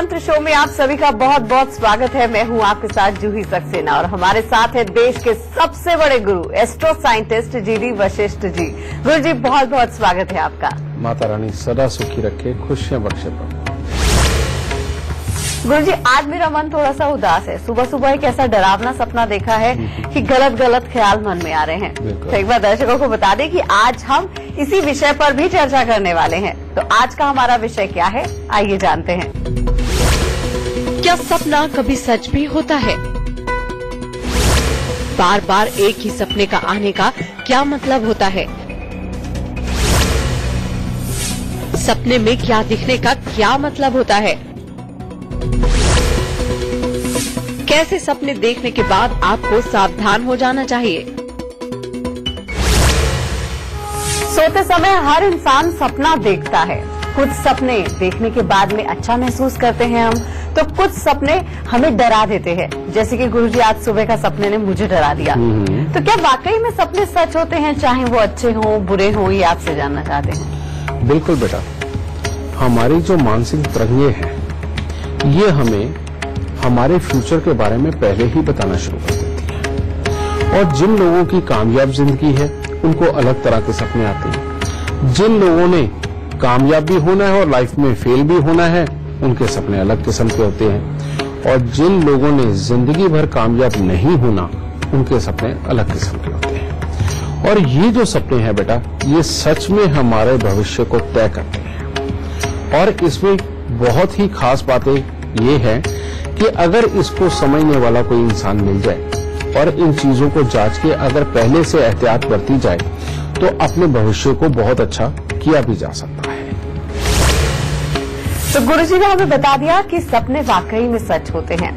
मंत्र शो में आप सभी का बहुत बहुत स्वागत है। मैं हूं आपके साथ जूही सक्सेना और हमारे साथ है देश के सबसे बड़े गुरु astro scientist GD Vashishtha ji. गुरु जी बहुत बहुत स्वागत है आपका। माता रानी सदा सुखी रखे, खुशियां बख्शे। गुरु जी आज मेरा मन थोड़ा सा उदास है। सुबह सुबह एक ऐसा डरावना सपना देखा है कि गलत गलत ख्याल मन में आ रहे हैं। तो एक बार दर्शकों को बता दें कि आज हम इसी विषय पर भी चर्चा करने वाले हैं। तो आज का हमारा विषय क्या है, आइए जानते हैं। क्या सपना कभी सच भी होता है? बार बार एक ही सपने का आने का क्या मतलब होता है? सपने में क्या दिखने का क्या मतलब होता है? कैसे सपने देखने के बाद आपको सावधान हो जाना चाहिए? सोते समय हर इंसान सपना देखता है। कुछ सपने देखने के बाद में अच्छा महसूस करते हैं हम, तो कुछ सपने हमें डरा देते हैं। जैसे कि गुरुजी आज सुबह का सपने ने मुझे डरा दिया। तो क्या वाकई में सपने सच होते हैं, चाहे वो अच्छे हों बुरे हों, ये आपसे जानना चाहते हैं। बिल्कुल बेटा, हमारी जो मानसिक तरंगें हैं ये हमें हमारे फ्यूचर के बारे में पहले ही बताना शुरू कर देती है। और जिन लोगों की कामयाब जिंदगी है उनको अलग तरह के सपने आते हैं। जिन लोगों ने कामयाब भी होना है और लाइफ में फेल भी होना है उनके सपने अलग किस्म के होते हैं। और जिन लोगों ने जिंदगी भर कामयाब नहीं होना उनके सपने अलग किस्म के होते हैं। और ये जो सपने हैं बेटा, ये सच में हमारे भविष्य को तय करते हैं। और इसमें बहुत ही खास बातें ये है कि अगर इसको समझने वाला कोई इंसान मिल जाए और इन चीजों को जांच के अगर पहले से एहतियात बरती जाए तो अपने भविष्य को बहुत अच्छा किया भी जा सकता है। तो गुरुजी ने हमें बता दिया कि सपने वाकई में सच होते हैं।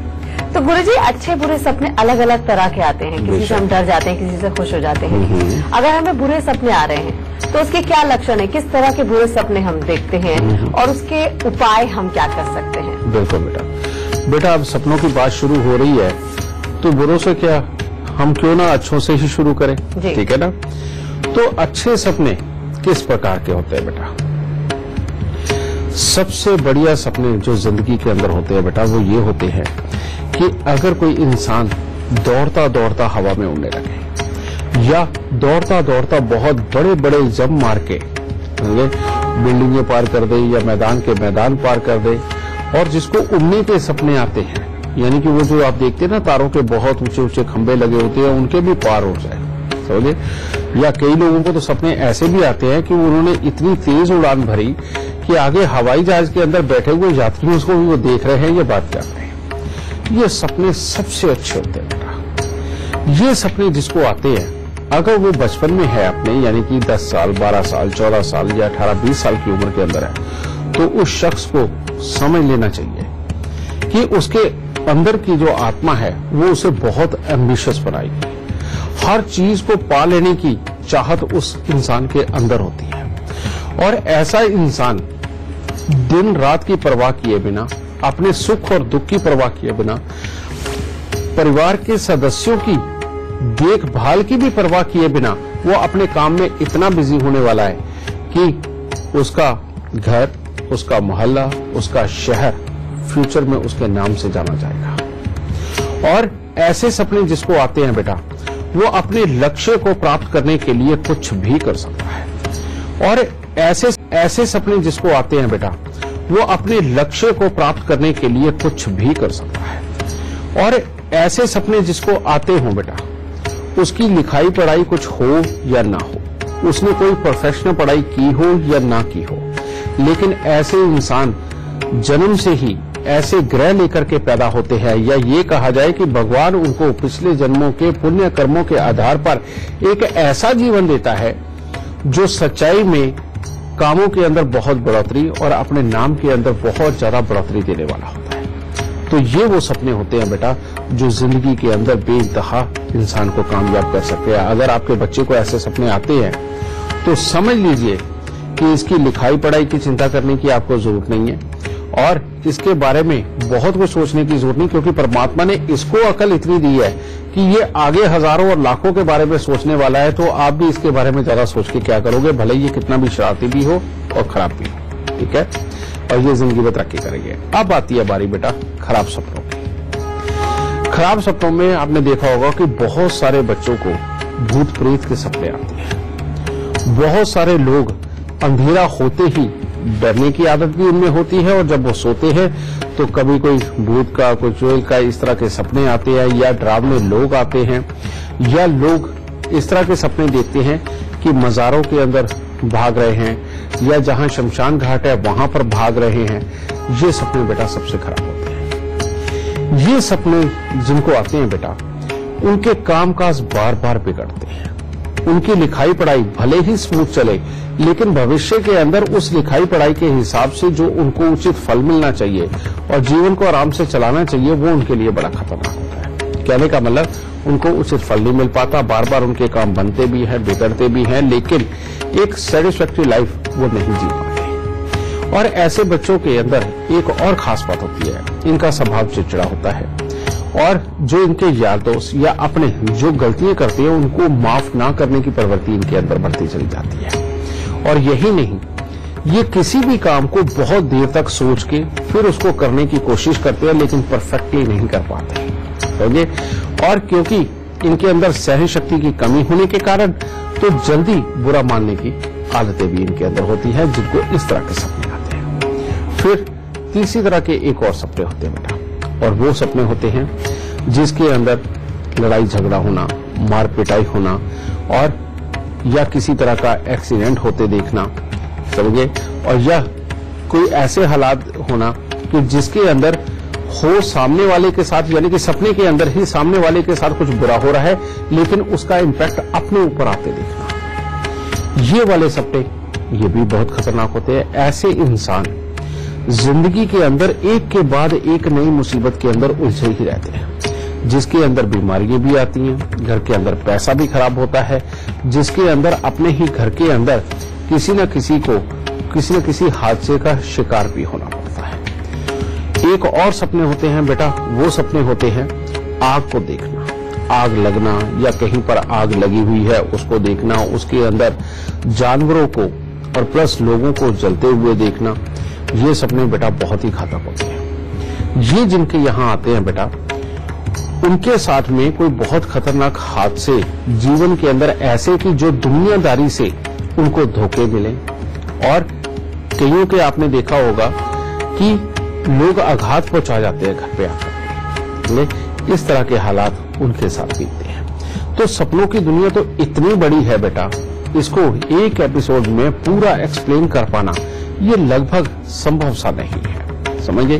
तो गुरुजी अच्छे बुरे सपने अलग अलग तरह के आते हैं। किसी से हम डर जाते हैं, किसी से खुश हो जाते हैं। अगर हमें बुरे सपने आ रहे हैं तो उसके क्या लक्षण है, किस तरह के बुरे सपने हम देखते हैं और उसके उपाय हम क्या कर सकते हैं? बिल्कुल बेटा, अब सपनों की बात शुरू हो रही है तो बुरों से क्या, हम क्यों ना अच्छों से ही शुरू करें, ठीक है ना। तो अच्छे सपने किस प्रकार के होते हैं बेटा? सबसे बढ़िया सपने जो जिंदगी के अंदर होते हैं बेटा वो ये होते हैं कि अगर कोई इंसान दौड़ता दौड़ता हवा में उड़ने लगे या दौड़ता दौड़ता बहुत बड़े बड़े जंप मार के बिल्डिंगें पार कर दे या मैदान के मैदान पार कर दे, और जिसको उड़ने के सपने आते हैं, यानी कि वो जो आप देखते हैं ना तारों के बहुत ऊंचे ऊंचे खंभे लगे होते हैं उनके भी पार हो जाए, समझे। या कई लोगों को तो सपने ऐसे भी आते हैं कि उन्होंने इतनी तेज उड़ान भरी कि आगे हवाई जहाज के अंदर बैठे हुए यात्रियों को भी वो देख रहे हैं, ये बात कर रहे हैं। ये सपने सबसे अच्छे होते हैं बेटा। ये सपने जिसको आते हैं अगर वो बचपन में है अपने, यानी कि 10 साल 12 साल 14 साल या 18-20 साल की उम्र के अंदर है, तो उस शख्स को समझ लेना चाहिए कि उसके अंदर की जो आत्मा है वो उसे बहुत एम्बिशियस बनाएगी। हर चीज को पा लेने की चाहत उस इंसान के अंदर होती है। और ऐसा इंसान दिन रात की परवाह किए बिना, अपने सुख और दुख की परवाह किए बिना, परिवार के सदस्यों की देखभाल की भी परवाह किए बिना वो अपने काम में इतना बिजी होने वाला है कि उसका घर, उसका मोहल्ला, उसका शहर फ्यूचर में उसके नाम से जाना जाएगा। और ऐसे सपने जिसको आते हैं बेटा, वो अपने लक्ष्य को प्राप्त करने के लिए कुछ भी कर सकता है। और ऐसे सपने जिसको आते हैं बेटा, वो अपने लक्ष्य को प्राप्त करने के लिए कुछ भी कर सकता है। और ऐसे सपने जिसको आते हों बेटा, उसकी लिखाई पढ़ाई कुछ हो या ना हो, उसने कोई प्रोफेशनल पढ़ाई की हो या ना की हो, लेकिन ऐसे इंसान जन्म से ही ऐसे ग्रह लेकर के पैदा होते हैं, या ये कहा जाए कि भगवान उनको पिछले जन्मों के पुण्य कर्मों के आधार पर एक ऐसा जीवन देता है जो सच्चाई में कामों के अंदर बहुत बढ़ोतरी और अपने नाम के अंदर बहुत ज्यादा बढ़ोतरी देने वाला होता है। तो ये वो सपने होते हैं बेटा जो जिंदगी के अंदर बेइंतहा इंसान को कामयाब कर सकते हैं। अगर आपके बच्चे को ऐसे सपने आते हैं तो समझ लीजिए कि इसकी लिखाई पढ़ाई की चिंता करने की आपको जरूरत नहीं है और इसके बारे में बहुत कुछ सोचने की जरूरत नहीं, क्योंकि परमात्मा ने इसको अकल इतनी दी है कि ये आगे हजारों और लाखों के बारे में सोचने वाला है। तो आप भी इसके बारे में ज्यादा सोच के क्या करोगे, भले ये कितना भी शरारती भी हो और खराब भी हो, ठीक है। और ये जिंदगी में तरक्की करेंगे। अब आती है बारी बेटा खराब सपनों की। खराब सपनों में आपने देखा होगा कि बहुत सारे बच्चों को भूत प्रेत के सपने आते हैं। बहुत सारे लोग अंधेरा होते ही डरने की आदत भी उनमें होती है, और जब वो सोते हैं तो कभी कोई भूत का, कोई चुड़ैल का इस तरह के सपने आते हैं, या डरावने लोग आते हैं, या लोग इस तरह के सपने देखते हैं कि मजारों के अंदर भाग रहे हैं, या जहां शमशान घाट है वहां पर भाग रहे हैं। ये सपने बेटा सबसे खराब होते हैं। ये सपने जिनको आते हैं बेटा, उनके कामकाज बार बार बिगड़ते हैं। उनकी लिखाई पढ़ाई भले ही स्मूथ चले, लेकिन भविष्य के अंदर उस लिखाई पढ़ाई के हिसाब से जो उनको उचित फल मिलना चाहिए और जीवन को आराम से चलाना चाहिए, वो उनके लिए बड़ा खतरनाक होता है। कहने का मतलब उनको उचित फल नहीं मिल पाता, बार बार उनके काम बनते भी हैं, बिगड़ते भी हैं, लेकिन एक सेटिस्फैक्टरी लाइफ वो नहीं जी पाते। और ऐसे बच्चों के अंदर एक और खास बात होती है, इनका स्वभाव चिड़चिड़ा होता है, और जो इनके यार दोस्त या अपने जो गलतियां करते हैं उनको माफ ना करने की प्रवृत्ति इनके अंदर बढ़ती चली जाती है। और यही नहीं, ये किसी भी काम को बहुत देर तक सोच के फिर उसको करने की कोशिश करते हैं, लेकिन परफेक्टली नहीं कर पाते, समझे। और क्योंकि इनके अंदर सहन शक्ति की कमी होने के कारण तो जल्दी बुरा मानने की आदतें भी इनके अंदर होती है, जिनको इस तरह के सपने आते हैं। फिर तीसरी तरह के एक और सपने होते हैं बेटा, और वो सपने होते हैं जिसके अंदर लड़ाई झगड़ा होना, मार पिटाई होना, और या किसी तरह का एक्सीडेंट होते देखना, समझे। और या कोई ऐसे हालात होना कि जिसके अंदर हो सामने वाले के साथ, यानी कि सपने के अंदर ही सामने वाले के साथ कुछ बुरा हो रहा है, लेकिन उसका इम्पैक्ट अपने ऊपर आते देखना। ये वाले सपने ये भी बहुत खतरनाक होते हैं। ऐसे इंसान जिंदगी के अंदर एक के बाद एक नई मुसीबत के अंदर उलझे ही रहते हैं, जिसके अंदर बीमारियां भी आती हैं, घर के अंदर पैसा भी खराब होता है, जिसके अंदर अपने ही घर के अंदर किसी न किसी हादसे का शिकार भी होना पड़ता है। एक और सपने होते हैं बेटा, वो सपने होते हैं आग को देखना, आग लगना, या कहीं पर आग लगी हुई है उसको देखना, उसके अंदर जानवरों को और प्लस लोगों को जलते हुए देखना। ये सपने बेटा बहुत ही घातक होते हैं। ये जिनके यहां आते हैं बेटा, उनके साथ में कोई बहुत खतरनाक हादसे जीवन के अंदर ऐसे कि जो दुनियादारी से उनको धोखे मिले, और कईयों के आपने देखा होगा कि लोग आघात पहुंचा जाते हैं घर पे आकर। इस तरह के हालात उनके साथ बीतते हैं। तो सपनों की दुनिया तो इतनी बड़ी है बेटा, इसको एक एपिसोड में पूरा एक्सप्लेन कर पाना ये लगभग संभव सा नहीं है, समझिए।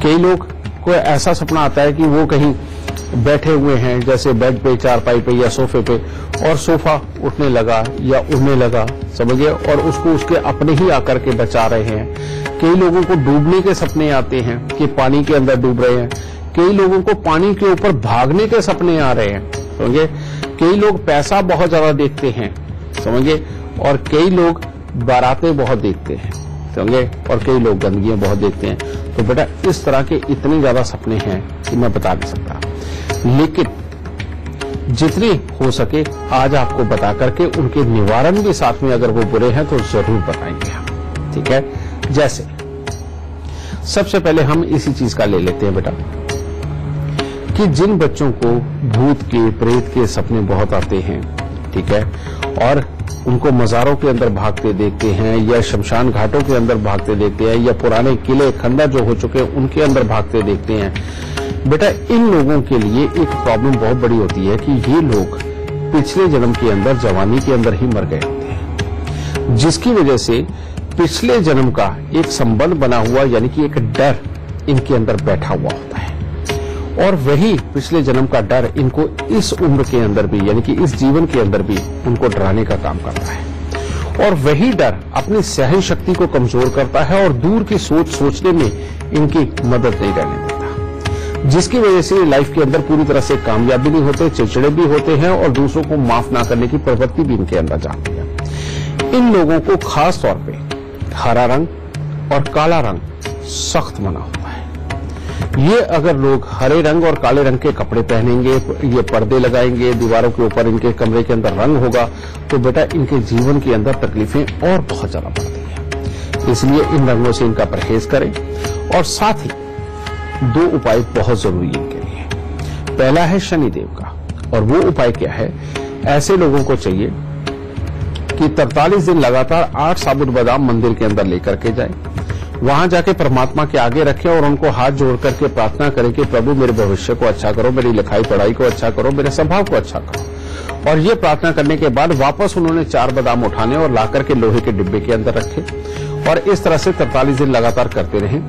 कई लोग को ऐसा सपना आता है कि वो कहीं बैठे हुए हैं, जैसे बेड पे, चारपाई पे या सोफे पे, और सोफा उठने लगा या उड़ने लगा, समझिए, और उसको उसके अपने ही आकर के बचा रहे हैं। कई लोगों को डूबने के सपने आते हैं कि पानी के अंदर डूब रहे हैं। कई लोगों को पानी के ऊपर भागने के सपने आ रहे हैं, समझिए। कई लोग पैसा बहुत ज्यादा देखते हैं, समझिए, और कई लोग बारातें बहुत देखते हैं, समझे, और कई लोग गंदगियां बहुत देखते हैं। तो बेटा इस तरह के इतने ज्यादा सपने हैं कि मैं बता नहीं सकता, लेकिन जितने हो सके आज आपको बता करके उनके निवारण के साथ में अगर वो बुरे हैं तो जरूर बताएंगे हम, ठीक है। जैसे सबसे पहले हम इसी चीज का ले लेते हैं बेटा कि जिन बच्चों को भूत के, प्रेत के सपने बहुत आते हैं, ठीक है, और उनको मजारों के अंदर भागते देखते हैं, या शमशान घाटों के अंदर भागते देखते हैं, या पुराने किले खंडर जो हो चुके हैं उनके अंदर भागते देखते हैं, बेटा इन लोगों के लिए एक प्रॉब्लम बहुत बड़ी होती है कि ये लोग पिछले जन्म के अंदर जवानी के अंदर ही मर गए होते हैं, जिसकी वजह से पिछले जन्म का एक संबंध बना हुआ, यानी कि एक डर इनके अंदर बैठा हुआ होता है, और वही पिछले जन्म का डर इनको इस उम्र के अंदर भी, यानी कि इस जीवन के अंदर भी उनको डराने का काम करता है। और वही डर अपनी सहन शक्ति को कमजोर करता है और दूर की सोच सोचने में इनकी मदद नहीं करने देता, जिसकी वजह से लाइफ के अंदर पूरी तरह से कामयाब भी नहीं होते, चिड़चिड़े भी होते हैं, और दूसरों को माफ ना करने की प्रवृत्ति भी इनके अंदर जाती है। इन लोगों को खास तौर पे हरा रंग और काला रंग सख्त मना होता है। ये अगर लोग हरे रंग और काले रंग के कपड़े पहनेंगे, ये पर्दे लगाएंगे, दीवारों के ऊपर इनके कमरे के अंदर रंग होगा, तो बेटा इनके जीवन के अंदर तकलीफें और बहुत ज्यादा बढ़ती हैं। इसलिए इन रंगों से इनका परहेज करें। और साथ ही 2 उपाय बहुत जरूरी है इनके लिए। पहला है शनिदेव का, और वो उपाय क्या है, ऐसे लोगों को चाहिए कि 43 दिन लगातार 8 साबुत बादाम मंदिर के अंदर लेकर के जाए, वहां जाके परमात्मा के आगे रखें और उनको हाथ जोड़ करके प्रार्थना करें कि प्रभु मेरे भविष्य को अच्छा करो, मेरी लिखाई पढ़ाई को अच्छा करो, मेरे स्वभाव को अच्छा करो। और ये प्रार्थना करने के बाद वापस उन्होंने 4 बादाम उठाने और लाकर के लोहे के डिब्बे के अंदर रखे और इस तरह से 43 दिन लगातार करते रहें।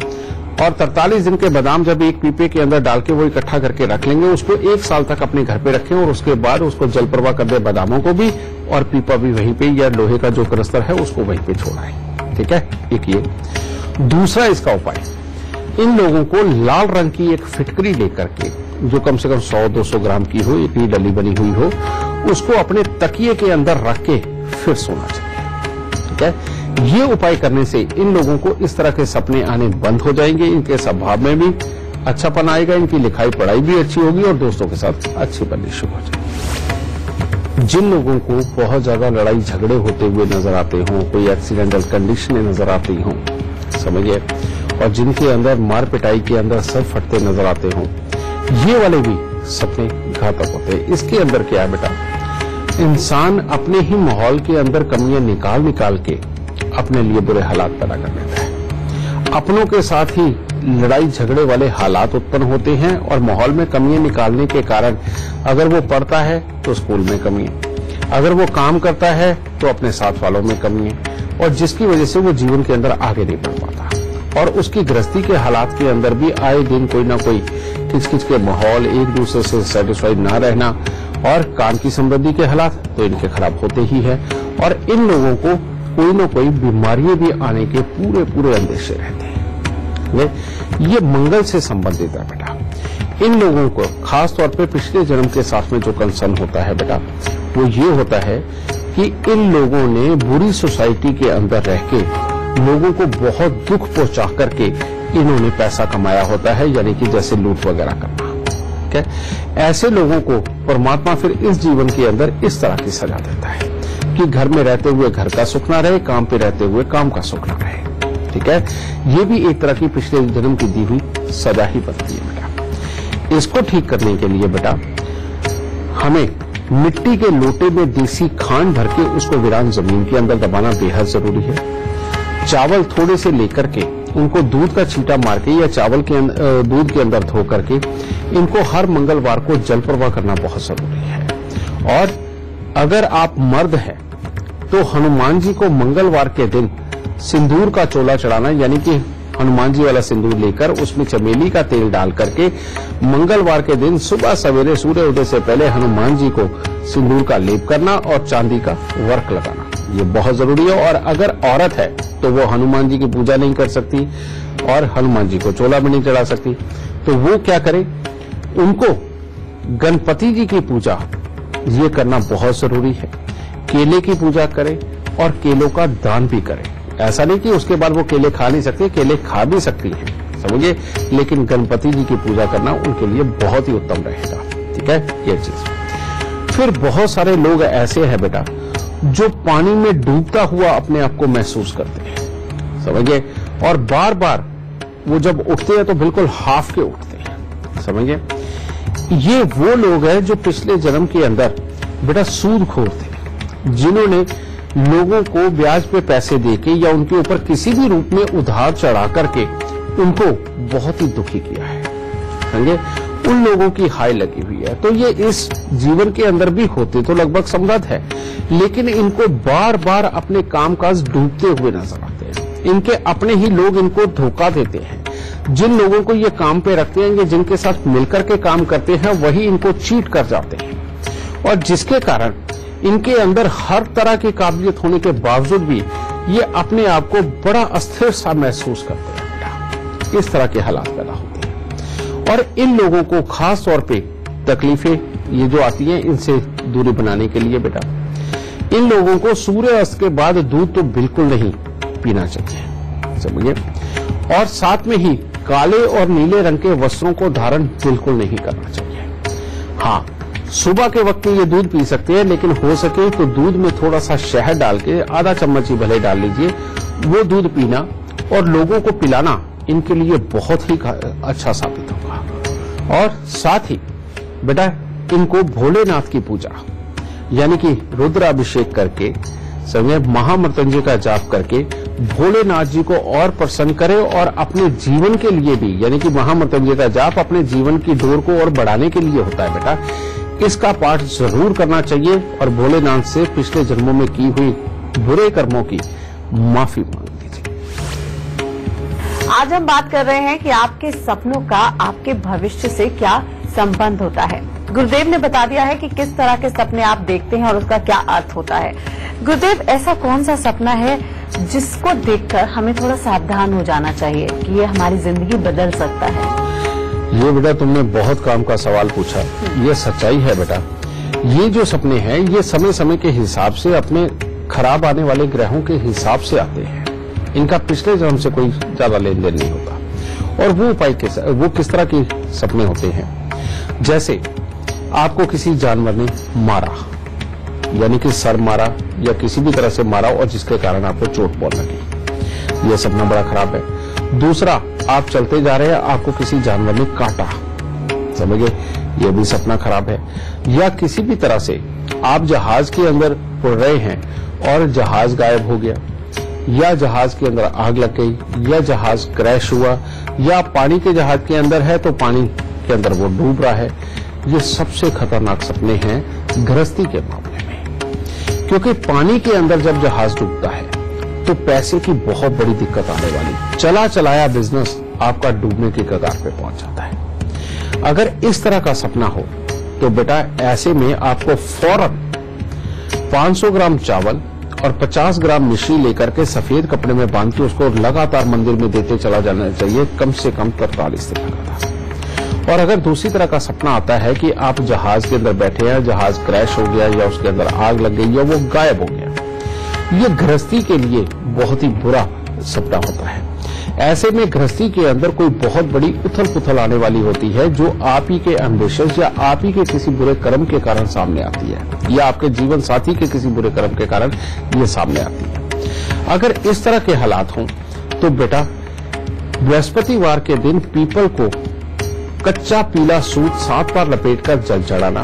और 43 दिन के बादाम जब एक पीपे के अंदर डाल के वो इकट्ठा करके रख लेंगे, उसको 1 साल तक अपने घर पे रखें और उसके बाद उसको जल प्रवाह कर दे, बादामों को भी और पीपा भी वहीं पे, या लोहे का जो क्रस्तर है उसको वहीं पे छोड़ाएं। ठीक है, एक ये। दूसरा इसका उपाय, इन लोगों को लाल रंग की एक फिटकरी लेकर के, जो कम से कम 100-200 ग्राम की हो, इतनी डली बनी हुई हो, उसको अपने तकिए के अंदर रख के फिर सोना चाहिए। ठीक है, ये उपाय करने से इन लोगों को इस तरह के सपने आने बंद हो जाएंगे, इनके स्वभाव में भी अच्छापन आएगा, इनकी लिखाई पढ़ाई भी अच्छी होगी और दोस्तों के साथ अच्छी बननी शुरू हो जाएगी। जिन लोगों को बहुत ज्यादा लड़ाई झगड़े होते हुए नजर आते हों, कोई एक्सीडेंटल कंडीशनें नजर आती हों, समझिए, और जिनके अंदर मार पिटाई के अंदर सर फटते नजर आते हों, ये वाले भी सपने घातक होते हैं। इसके अंदर क्या है बेटा, इंसान अपने ही माहौल के अंदर कमियां निकाल निकाल के अपने लिए बुरे हालात पैदा कर लेता है। अपनों के साथ ही लड़ाई झगड़े वाले हालात उत्पन्न होते हैं और माहौल में कमियां निकालने के कारण अगर वो पढ़ता है तो स्कूल में कमी है, अगर वो काम करता है तो अपने साथ वालों में कमी है, और जिसकी वजह से वो जीवन के अंदर आगे नहीं बढ़ पाता और उसकी गृहस्थी के हालात के अंदर भी आए दिन कोई ना कोई खिचखिच के माहौल, एक दूसरे से सेटिस्फाइड ना रहना और काम की समृद्धि के हालात तो इनके खराब होते ही है। और इन लोगों को कोई ना कोई बीमारियां भी आने के पूरे अंदेशे रहते हैं। ये मंगल से संबंधित है बेटा। इन लोगों को खास तौर पे पिछले जन्म के साथ में जो कंसर्न होता है बेटा, वो ये होता है कि इन लोगों ने बुरी सोसाइटी के अंदर रह के लोगों को बहुत दुख पहुंचा करके इन्होंने पैसा कमाया होता है, यानी कि जैसे लूट वगैरह करना। ठीक है, ऐसे लोगों को परमात्मा फिर इस जीवन के अंदर इस तरह की सजा देता है कि घर में रहते हुए घर का सुख ना रहे, काम पे रहते हुए काम का सुख ना रहे। ठीक है, ये भी एक तरह की पिछले जन्म की दी हुई सजा ही बनती है बेटा। इसको ठीक करने के लिए बेटा हमें मिट्टी के लोटे में देसी खांड भर के उसको वीरान जमीन के अंदर दबाना बेहद जरूरी है। चावल थोड़े से लेकर के उनको दूध का छींटा मार के या चावल के दूध के अंदर धो करके इनको हर मंगलवार को जल प्रवाह करना बहुत जरूरी है। और अगर आप मर्द हैं तो हनुमान जी को मंगलवार के दिन सिंदूर का चोला चढ़ाना, यानी कि हनुमान जी वाला सिंदूर लेकर उसमें चमेली का तेल डाल करके मंगलवार के दिन सुबह सवेरे सूर्य उदय से पहले हनुमान जी को सिंदूर का लेप करना और चांदी का वर्क लगाना, ये बहुत जरूरी है। और अगर औरत है तो वो हनुमान जी की पूजा नहीं कर सकती और हनुमान जी को चोला भी नहीं चढ़ा सकती, तो वो क्या करे, उनको गणपति जी की पूजा ये करना बहुत जरूरी है। केले की पूजा करे और केलों का दान भी करे। ऐसा नहीं कि उसके बाद वो केले खा नहीं सकती, केले खा भी सकती हैं, समझिए, लेकिन गणपति जी की पूजा करना उनके लिए बहुत ही उत्तम रहेगा। ठीक है, ये चीज। फिर बहुत सारे लोग ऐसे हैं बेटा जो पानी में डूबता हुआ अपने आप को महसूस करते हैं, समझिए, और बार बार वो जब उठते हैं तो बिल्कुल हाफ के उठते हैं, समझिए। ये वो लोग हैं जो पिछले जन्म के अंदर बेटा सूदखोर थे, जिन्होंने लोगों को ब्याज पे पैसे देके या उनके ऊपर किसी भी रूप में उधार चढ़ा करके उनको बहुत ही दुखी किया है, समझे। उन लोगों की हाय लगी हुई है, तो ये इस जीवन के अंदर भी होते तो लगभग समृद्ध है, लेकिन इनको बार बार अपने कामकाज डूबते हुए नजर आते हैं। इनके अपने ही लोग इनको धोखा देते हैं। जिन लोगों को ये काम पे रखते हैं, ये जिनके साथ मिलकर के काम करते हैं, वही इनको चीट कर जाते हैं, और जिसके कारण इनके अंदर हर तरह की काबिलियत होने के बावजूद भी ये अपने आप को बड़ा अस्थिर सा महसूस करते हैं। इस तरह के हालात पैदा होते हैं और इन लोगों को खास तौर पे तकलीफें ये जो आती हैं, इनसे दूरी बनाने के लिए बेटा इन लोगों को सूर्य अस्त के बाद दूध तो बिल्कुल नहीं पीना चाहिए, समझिए, और साथ में ही काले और नीले रंग के वस्त्रों को धारण बिल्कुल नहीं करना चाहिए। हाँ, सुबह के वक्त ये दूध पी सकते हैं, लेकिन हो सके तो दूध में थोड़ा सा शहद डाल के आधा चम्मच ही भले डाल लीजिए, वो दूध पीना और लोगों को पिलाना इनके लिए बहुत ही अच्छा साबित होगा। और साथ ही बेटा इनको भोलेनाथ की पूजा यानी कि रुद्राभिषेक करके समय महामृत्युंजय का जाप करके भोलेनाथ जी को और प्रसन्न करें और अपने जीवन के लिए भी, यानी कि महामृत्युंजय का जाप अपने जीवन की डोर को और बढ़ाने के लिए होता है बेटा, इसका पाठ जरूर करना चाहिए और भोलेनाथ से पिछले जन्मों में की हुई बुरे कर्मों की माफी मांग दीजिए। आज हम बात कर रहे हैं कि आपके सपनों का आपके भविष्य से क्या संबंध होता है। गुरुदेव ने बता दिया है कि किस तरह के सपने आप देखते हैं और उसका क्या अर्थ होता है। गुरुदेव, ऐसा कौन सा सपना है जिसको देखकर हमें थोड़ा सावधान हो जाना चाहिए कि ये हमारी जिंदगी बदल सकता है? ये बेटा तुमने बहुत काम का सवाल पूछा। ये सच्चाई है बेटा, ये जो सपने हैं ये समय समय के हिसाब से अपने खराब आने वाले ग्रहों के हिसाब से आते हैं। इनका पिछले जन्म से कोई ज्यादा लेन देन नहीं होता। और वो उपाय वो किस तरह के सपने होते हैं, जैसे आपको किसी जानवर ने मारा, यानी कि सर मारा या किसी भी तरह से मारा और जिसके कारण आपको चोट पहुंच लगी, यह सपना बड़ा खराब है। दूसरा, आप चलते जा रहे हैं, आपको किसी जानवर ने काटा, समझिए यह भी सपना खराब है। या किसी भी तरह से आप जहाज के अंदर उड़ रहे हैं और जहाज गायब हो गया, या जहाज के अंदर आग लग गई, या जहाज क्रैश हुआ, या पानी के जहाज के अंदर है तो पानी के अंदर वो डूब रहा है। ये सबसे खतरनाक सपने हैं गृहस्थी के मामले में, क्योंकि पानी के अंदर जब जहाज डूबता है तो पैसे की बहुत बड़ी दिक्कत आने वाली, चला चलाया बिजनेस आपका डूबने की कगार पे पहुंच जाता है। अगर इस तरह का सपना हो तो बेटा ऐसे में आपको फौरन 500 ग्राम चावल और 50 ग्राम मिश्री लेकर के सफेद कपड़े में बांध के उसको लगातार मंदिर में देते चला जाना चाहिए, कम से कम 43 दिन लगातार। और अगर दूसरी तरह का सपना आता है कि आप जहाज के अंदर बैठे हैं, जहाज क्रैश हो गया या उसके अंदर आग लग गई या वो गायब हो गया, ये गृहस्थी के लिए बहुत ही बुरा सपना होता है। ऐसे में गृहस्थी के अंदर कोई बहुत बड़ी उथल पुथल आने वाली होती है, जो आप ही के एम्बिशंस या आप ही के किसी बुरे कर्म के कारण सामने आती है, या आपके जीवन साथी के किसी बुरे कर्म के कारण ये सामने आती है। अगर इस तरह के हालात हों तो बेटा बृहस्पतिवार के दिन पीपल को कच्चा पीला सूत 7 बार लपेटकर जल चढ़ाना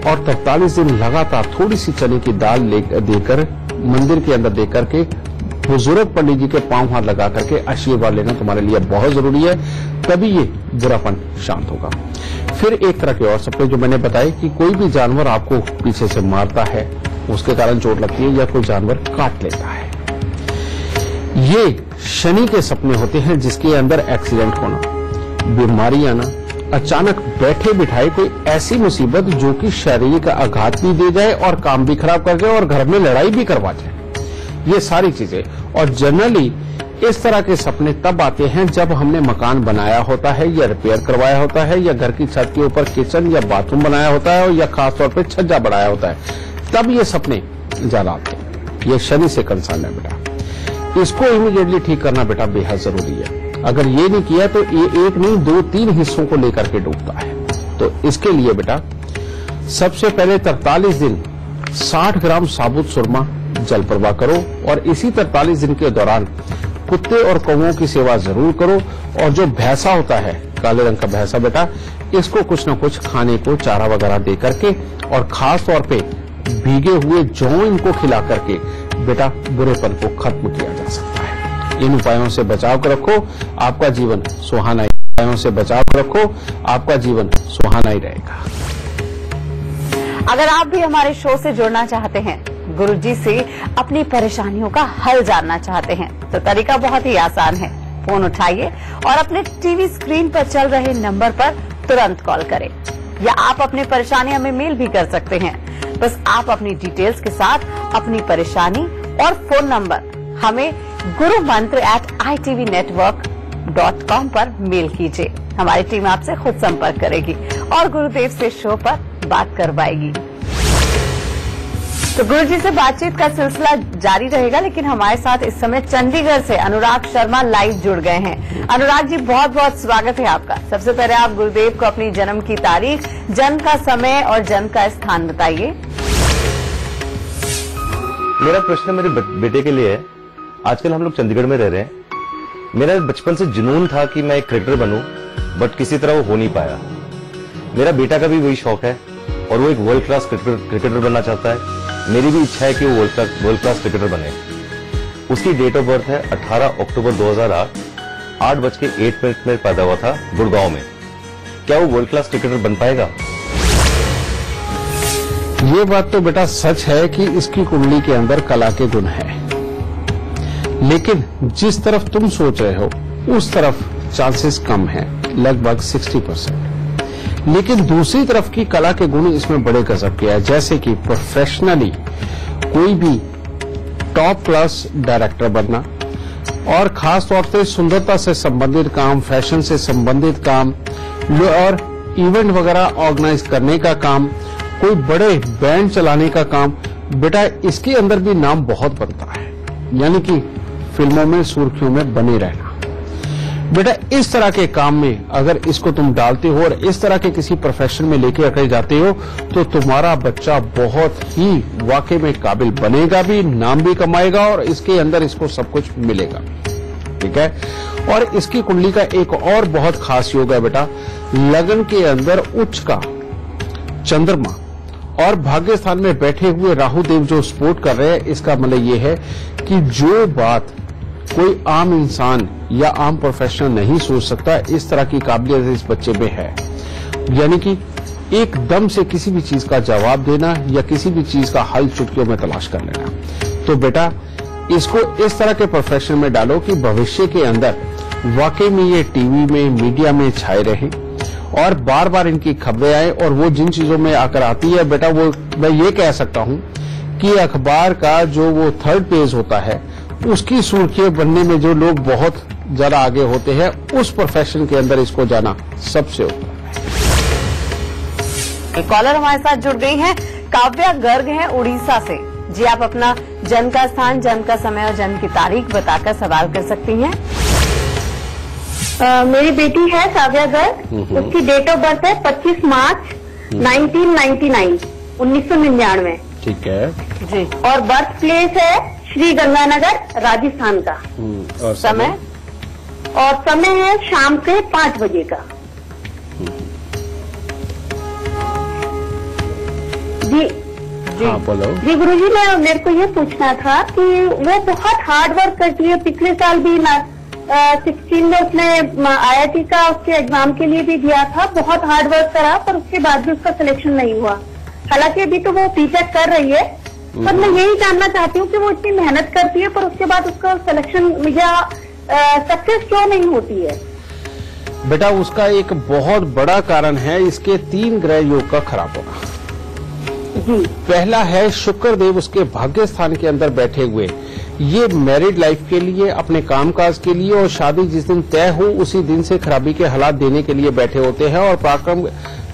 और 43 दिन लगातार थोड़ी सी चने की दाल देकर मंदिर के अंदर देकर के बुजुर्ग पंडित जी के पांव हाथ लगा करके आशीर्वाद लेना तुम्हारे लिए बहुत जरूरी है, तभी ये बुरापन शांत होगा। फिर एक तरह के और सपने जो मैंने बताए कि कोई भी जानवर आपको पीछे से मारता है, उसके कारण चोट लगती है, या कोई जानवर काट लेता है, ये शनि के सपने होते हैं, जिसके अंदर एक्सीडेंट होना, बीमारी आना, अचानक बैठे बिठाए कोई ऐसी मुसीबत जो कि शारीरिक आघात भी दे जाए और काम भी खराब कर जाए और घर में लड़ाई भी करवा जाए, ये सारी चीजें। और जनरली इस तरह के सपने तब आते हैं जब हमने मकान बनाया होता है या रिपेयर करवाया होता है, या घर की छत के ऊपर किचन या बाथरूम बनाया होता है, या खासतौर पर छज्जा बनाया होता है, तब ये सपने ज्यादा आते हैं। ये शनि से कंसर्न है बेटा, इसको इमीडिएटली ठीक करना बेटा बेहद जरूरी है। अगर ये नहीं किया तो ये एक नहीं 2-3 हिस्सों को लेकर के डूबता है। तो इसके लिए बेटा सबसे पहले 43 दिन 60 ग्राम साबुत सुरमा जल प्रवाह करो, और इसी 43 दिन के दौरान कुत्ते और कौवों की सेवा जरूर करो। और जो भैंसा होता है, काले रंग का भैंसा बेटा, इसको कुछ न कुछ खाने को चारा वगैरह दे करके और खास तौर पे भीगे हुए जौ इनको खिला करके बेटा बुरेपन को खत्म किया जा सकता है। इन उपायों से बचाव कर रखो, आपका जीवन सुहाना ही, उपायों से बचाव रखो, आपका जीवन सुहाना ही रहेगा। अगर आप भी हमारे शो से जुड़ना चाहते हैं, गुरुजी से अपनी परेशानियों का हल जानना चाहते हैं, तो तरीका बहुत ही आसान है। फोन उठाइए और अपने टीवी स्क्रीन पर चल रहे नंबर पर तुरंत कॉल करें, या आप अपनी परेशानी हमें मेल भी कर सकते हैं। बस आप अपनी डिटेल्स के साथ अपनी परेशानी और फोन नंबर हमें gurumantra@itvnetwork.com पर मेल कीजिए। हमारी टीम आपसे खुद संपर्क करेगी और गुरुदेव से शो पर बात करवाएगी। तो गुरुजी से बातचीत का सिलसिला जारी रहेगा, लेकिन हमारे साथ इस समय चंडीगढ़ से अनुराग शर्मा लाइव जुड़ गए हैं। अनुराग जी, बहुत बहुत स्वागत है आपका। सबसे पहले आप गुरुदेव को अपनी जन्म की तारीख, जन्म का समय और जन्म का स्थान बताइए। मेरा प्रश्न मेरे बेटे के लिए है। आजकल हम लोग चंडीगढ़ में रह रहे हैं। मेरा बचपन से जुनून था कि मैं एक क्रिकेटर बनूं, बट किसी तरह वो हो नहीं पाया। मेरा बेटा का भी वही शौक है और वो एक वर्ल्ड क्लास क्रिकेटर बनना चाहता है। मेरी भी इच्छा है कि वो वर्ल्ड क्लास क्रिकेटर बने। उसकी डेट ऑफ बर्थ है 18 अक्टूबर 2008, 8:08 में पैदा हुआ था गुड़गांव में। क्या वो वर्ल्ड क्लास क्रिकेटर बन पाएगा? ये बात तो बेटा सच है कि इसकी कुंडली के अंदर कला के गुण है, लेकिन जिस तरफ तुम सोच रहे हो उस तरफ चांसेस कम है, लगभग 60%। लेकिन दूसरी तरफ की कला के गुण इसमें बड़े गजब के हैं, जैसे कि प्रोफेशनली कोई भी टॉप क्लास डायरेक्टर बनना, और खास तौर से सुंदरता से संबंधित काम, फैशन से संबंधित काम और इवेंट वगैरह ऑर्गेनाइज करने का काम, कोई बड़े बैंड चलाने का काम। बेटा इसके अंदर भी नाम बहुत बनता है, यानी कि फिल्मों में सुर्खियों में बने रहना। बेटा इस तरह के काम में अगर इसको तुम डालते हो और इस तरह के किसी प्रोफेशन में लेके रखे जाते हो तो तुम्हारा बच्चा बहुत ही वाकई में काबिल बनेगा भी, नाम भी कमाएगा और इसके अंदर इसको सब कुछ मिलेगा। ठीक है। और इसकी कुंडली का एक और बहुत खास योग है बेटा, लगन के अंदर उच्च का चंद्रमा और भाग्य स्थान में बैठे हुए राहु देव जो सपोर्ट कर रहे हैं। इसका मतलब ये है कि जो बात कोई आम इंसान या आम प्रोफेशनल नहीं सोच सकता, इस तरह की काबिलियत इस बच्चे में है। यानी कि एकदम से किसी भी चीज का जवाब देना या किसी भी चीज का हल चुटकियों में तलाश कर लेना। तो बेटा इसको इस तरह के प्रोफेशन में डालो कि भविष्य के अंदर वाकई में ये टीवी में, मीडिया में छाए रहें और बार बार इनकी खबरें आए। और वो जिन चीजों में आकर आती है बेटा, वो मैं ये कह सकता हूं कि अखबार का जो वो 3rd पेज होता है उसकी सुर्खियां बनने में जो लोग बहुत ज्यादा आगे होते हैं, उस प्रोफेशन के अंदर इसको जाना सबसे उत्तम है। कॉलर हमारे साथ जुड़ गई हैं, काव्या गर्ग हैं उड़ीसा से। जी, आप अपना जन्म का स्थान, जन्म का समय और जन्म की तारीख बताकर सवाल कर सकती हैं। मेरी बेटी है काव्या गर्ग, उसकी डेट ऑफ बर्थ है 25 मार्च 1999। ठीक है जी। और बर्थ प्लेस है श्री गंगानगर, राजस्थान का। और समय है शाम के 5 बजे का। जी हाँ बोलो। जी गुरुजी, मेरे को ये पूछना था कि वो बहुत हार्ड वर्क करती है। पिछले साल भी 16 में उसने IIT का उसके एग्जाम के लिए भी दिया था, बहुत हार्ड वर्क करा, पर उसके बाद भी उसका सिलेक्शन नहीं हुआ। हालांकि अभी तो वो बीटेक कर रही है, पर मैं यही जानना चाहती हूँ कि वो इतनी मेहनत करती है पर उसके बाद उसका सिलेक्शन या सक्सेस क्यों नहीं होती है? बेटा उसका एक बहुत बड़ा कारण है इसके 3 ग्रह योग का खराब होना। जी। पहला है शुक्र देव उसके भाग्य स्थान के अंदर बैठे हुए, ये मैरिड लाइफ के लिए, अपने कामकाज के लिए और शादी जिस दिन तय हो उसी दिन से खराबी के हालात देने के लिए बैठे होते हैं। और पराक्रम